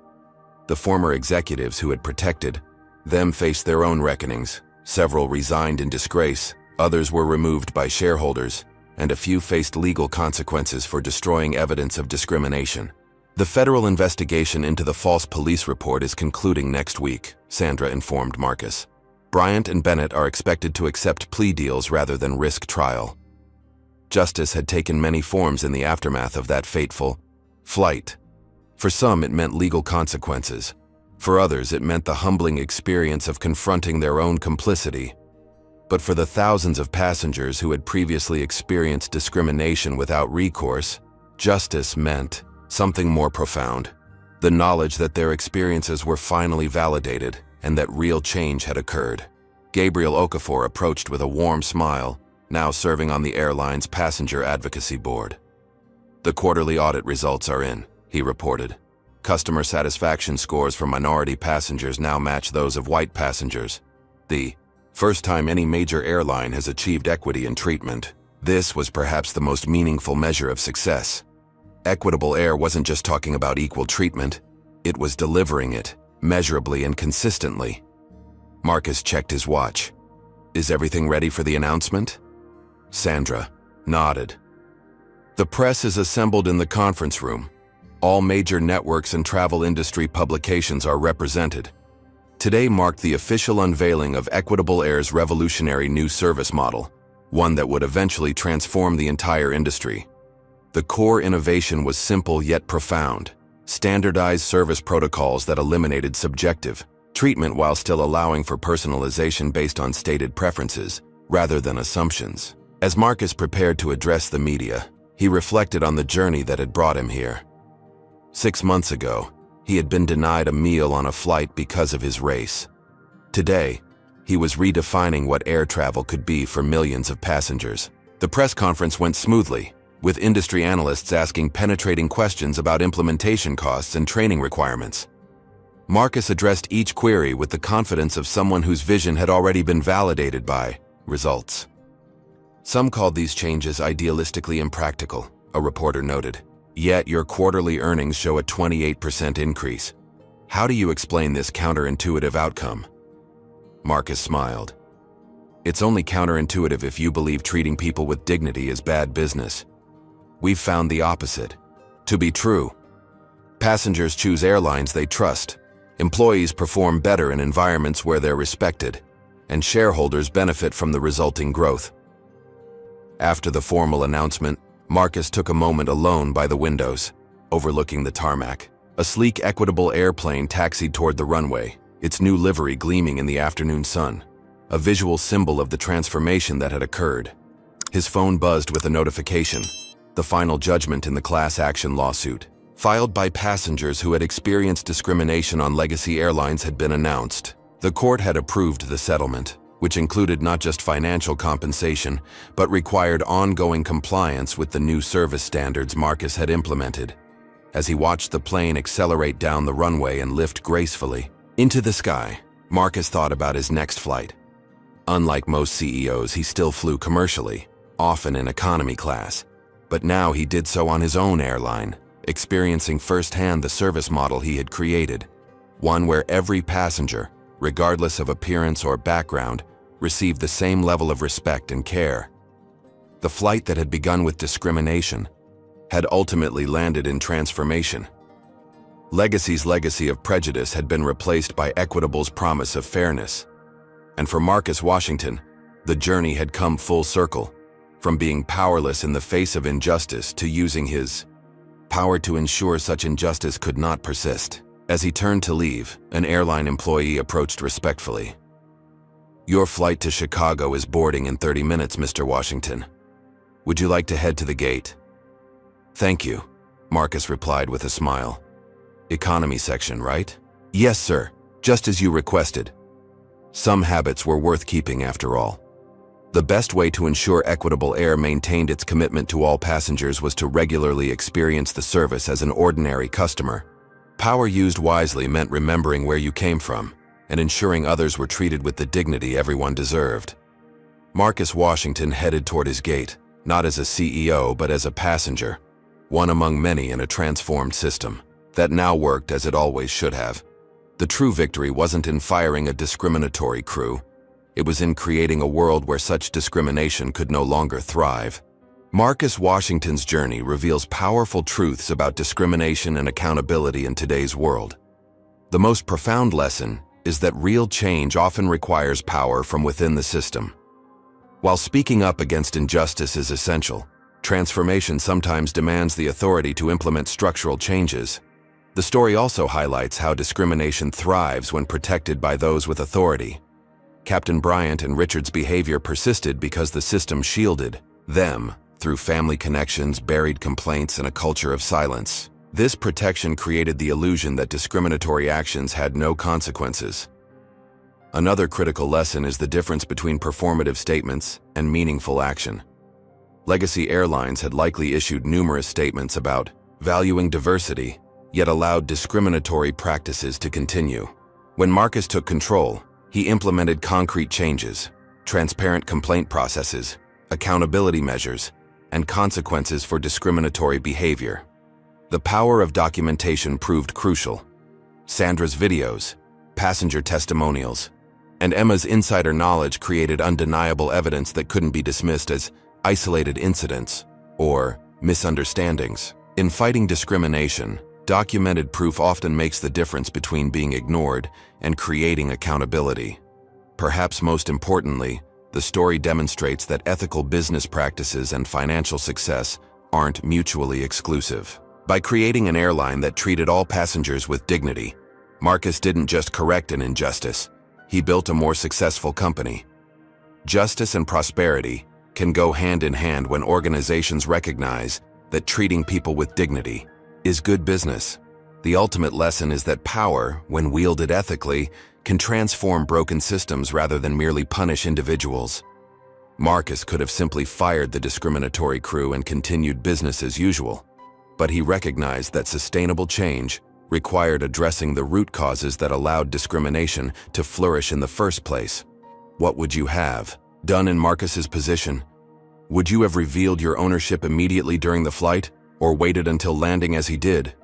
The former executives who had protected them faced their own reckonings. Several resigned in disgrace, others were removed by shareholders, and a few faced legal consequences for destroying evidence of discrimination. The federal investigation into the false police report is concluding next week, Sandra informed Marcus. Bryant and Bennett are expected to accept plea deals rather than risk trial. Justice had taken many forms in the aftermath of that fateful flight. For some, it meant legal consequences. For others, it meant the humbling experience of confronting their own complicity. But for the thousands of passengers who had previously experienced discrimination without recourse, justice meant something more profound. The knowledge that their experiences were finally validated and that real change had occurred. Gabriel Okafor approached with a warm smile, now serving on the airline's passenger advocacy board. The quarterly audit results are in, he reported. Customer satisfaction scores for minority passengers now match those of white passengers. The first time any major airline has achieved equity in treatment. This was perhaps the most meaningful measure of success. Equitable Air wasn't just talking about equal treatment, it was delivering it, measurably and consistently. Marcus checked his watch. Is everything ready for the announcement? Sandra nodded. The press is assembled in the conference room. All major networks and travel industry publications are represented. Today marked the official unveiling of Equitable Air's revolutionary new service model, one that would eventually transform the entire industry. The core innovation was simple yet profound: standardized service protocols that eliminated subjective treatment while still allowing for personalization based on stated preferences, rather than assumptions. As Marcus prepared to address the media, he reflected on the journey that had brought him here. 6 months ago, he had been denied a meal on a flight because of his race. Today, he was redefining what air travel could be for millions of passengers. The press conference went smoothly, with industry analysts asking penetrating questions about implementation costs and training requirements. Marcus addressed each query with the confidence of someone whose vision had already been validated by results. Some called these changes idealistically impractical, a reporter noted. Yet your quarterly earnings show a 28% increase. How do you explain this counterintuitive outcome? Marcus smiled. It's only counterintuitive if you believe treating people with dignity is bad business. We've found the opposite to be true. Passengers choose airlines they trust, Employees perform better in environments where they're respected, and shareholders benefit from the resulting growth. After the formal announcement, Marcus took a moment alone by the windows, overlooking the tarmac. A sleek, equitable airplane taxied toward the runway, its new livery gleaming in the afternoon sun, a visual symbol of the transformation that had occurred. His phone buzzed with a notification, the final judgment in the class action lawsuit, filed by passengers who had experienced discrimination on Legacy Airlines, had been announced. The court had approved the settlement, which included not just financial compensation, but required ongoing compliance with the new service standards Marcus had implemented. As he watched the plane accelerate down the runway and lift gracefully into the sky, Marcus thought about his next flight. Unlike most CEOs, he still flew commercially, often in economy class. But now he did so on his own airline, experiencing firsthand the service model he had created, one where every passenger, regardless of appearance or background, received the same level of respect and care. The flight that had begun with discrimination had ultimately landed in transformation. Legacy's legacy of prejudice had been replaced by Equitable's promise of fairness. And for Marcus Washington, the journey had come full circle, from being powerless in the face of injustice to using his power to ensure such injustice could not persist. As he turned to leave, an airline employee approached respectfully. "Your flight to Chicago is boarding in 30 minutes, Mr. Washington. Would you like to head to the gate?" "Thank you," Marcus replied with a smile. "Economy section, right?" "Yes, sir, just as you requested." Some habits were worth keeping after all. The best way to ensure Equitable Air maintained its commitment to all passengers was to regularly experience the service as an ordinary customer. Power used wisely meant remembering where you came from and ensuring others were treated with the dignity everyone deserved. Marcus Washington headed toward his gate, not as a CEO but as a passenger, one among many in a transformed system that now worked as it always should have. The true victory wasn't in firing a discriminatory crew. It was in creating a world where such discrimination could no longer thrive. Marcus Washington's journey reveals powerful truths about discrimination and accountability in today's world. The most profound lesson is that real change often requires power from within the system. While speaking up against injustice is essential, transformation sometimes demands the authority to implement structural changes. The story also highlights how discrimination thrives when protected by those with authority. Captain Bryant and Richard's behavior persisted because the system shielded them through family connections, buried complaints, and a culture of silence. This protection created the illusion that discriminatory actions had no consequences. Another critical lesson is the difference between performative statements and meaningful action. Legacy Airlines had likely issued numerous statements about valuing diversity, yet allowed discriminatory practices to continue. When Marcus took control, he implemented concrete changes, transparent complaint processes, accountability measures, and consequences for discriminatory behavior. The power of documentation proved crucial. Sandra's videos, passenger testimonials, and Emma's insider knowledge created undeniable evidence that couldn't be dismissed as isolated incidents or misunderstandings. In fighting discrimination, documented proof often makes the difference between being ignored and creating accountability. Perhaps most importantly, the story demonstrates that ethical business practices and financial success aren't mutually exclusive. By creating an airline that treated all passengers with dignity, Marcus didn't just correct an injustice, he built a more successful company. Justice and prosperity can go hand in hand when organizations recognize that treating people with dignity is good business. The ultimate lesson is that power, when wielded ethically, can transform broken systems rather than merely punish individuals. Marcus could have simply fired the discriminatory crew and continued business as usual, but he recognized that sustainable change required addressing the root causes that allowed discrimination to flourish in the first place. What would you have done in Marcus's position? Would you have revealed your ownership immediately during the flight, or waited until landing as he did?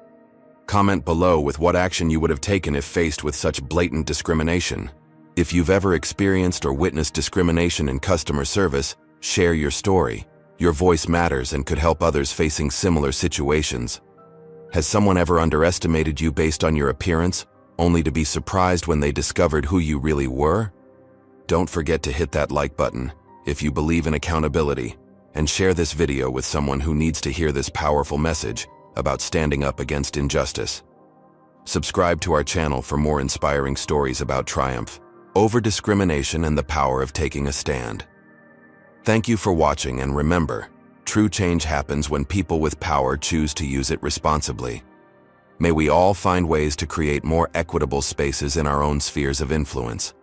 Comment below with what action you would have taken if faced with such blatant discrimination. If you've ever experienced or witnessed discrimination in customer service, share your story. Your voice matters and could help others facing similar situations. Has someone ever underestimated you based on your appearance only to be surprised when they discovered who you really were? Don't forget to hit that like button if you believe in accountability, and share this video with someone who needs to hear this powerful message about standing up against injustice. Subscribe to our channel for more inspiring stories about triumph over discrimination and the power of taking a stand. Thank you for watching, and remember, true change happens when people with power choose to use it responsibly. May we all find ways to create more equitable spaces in our own spheres of influence.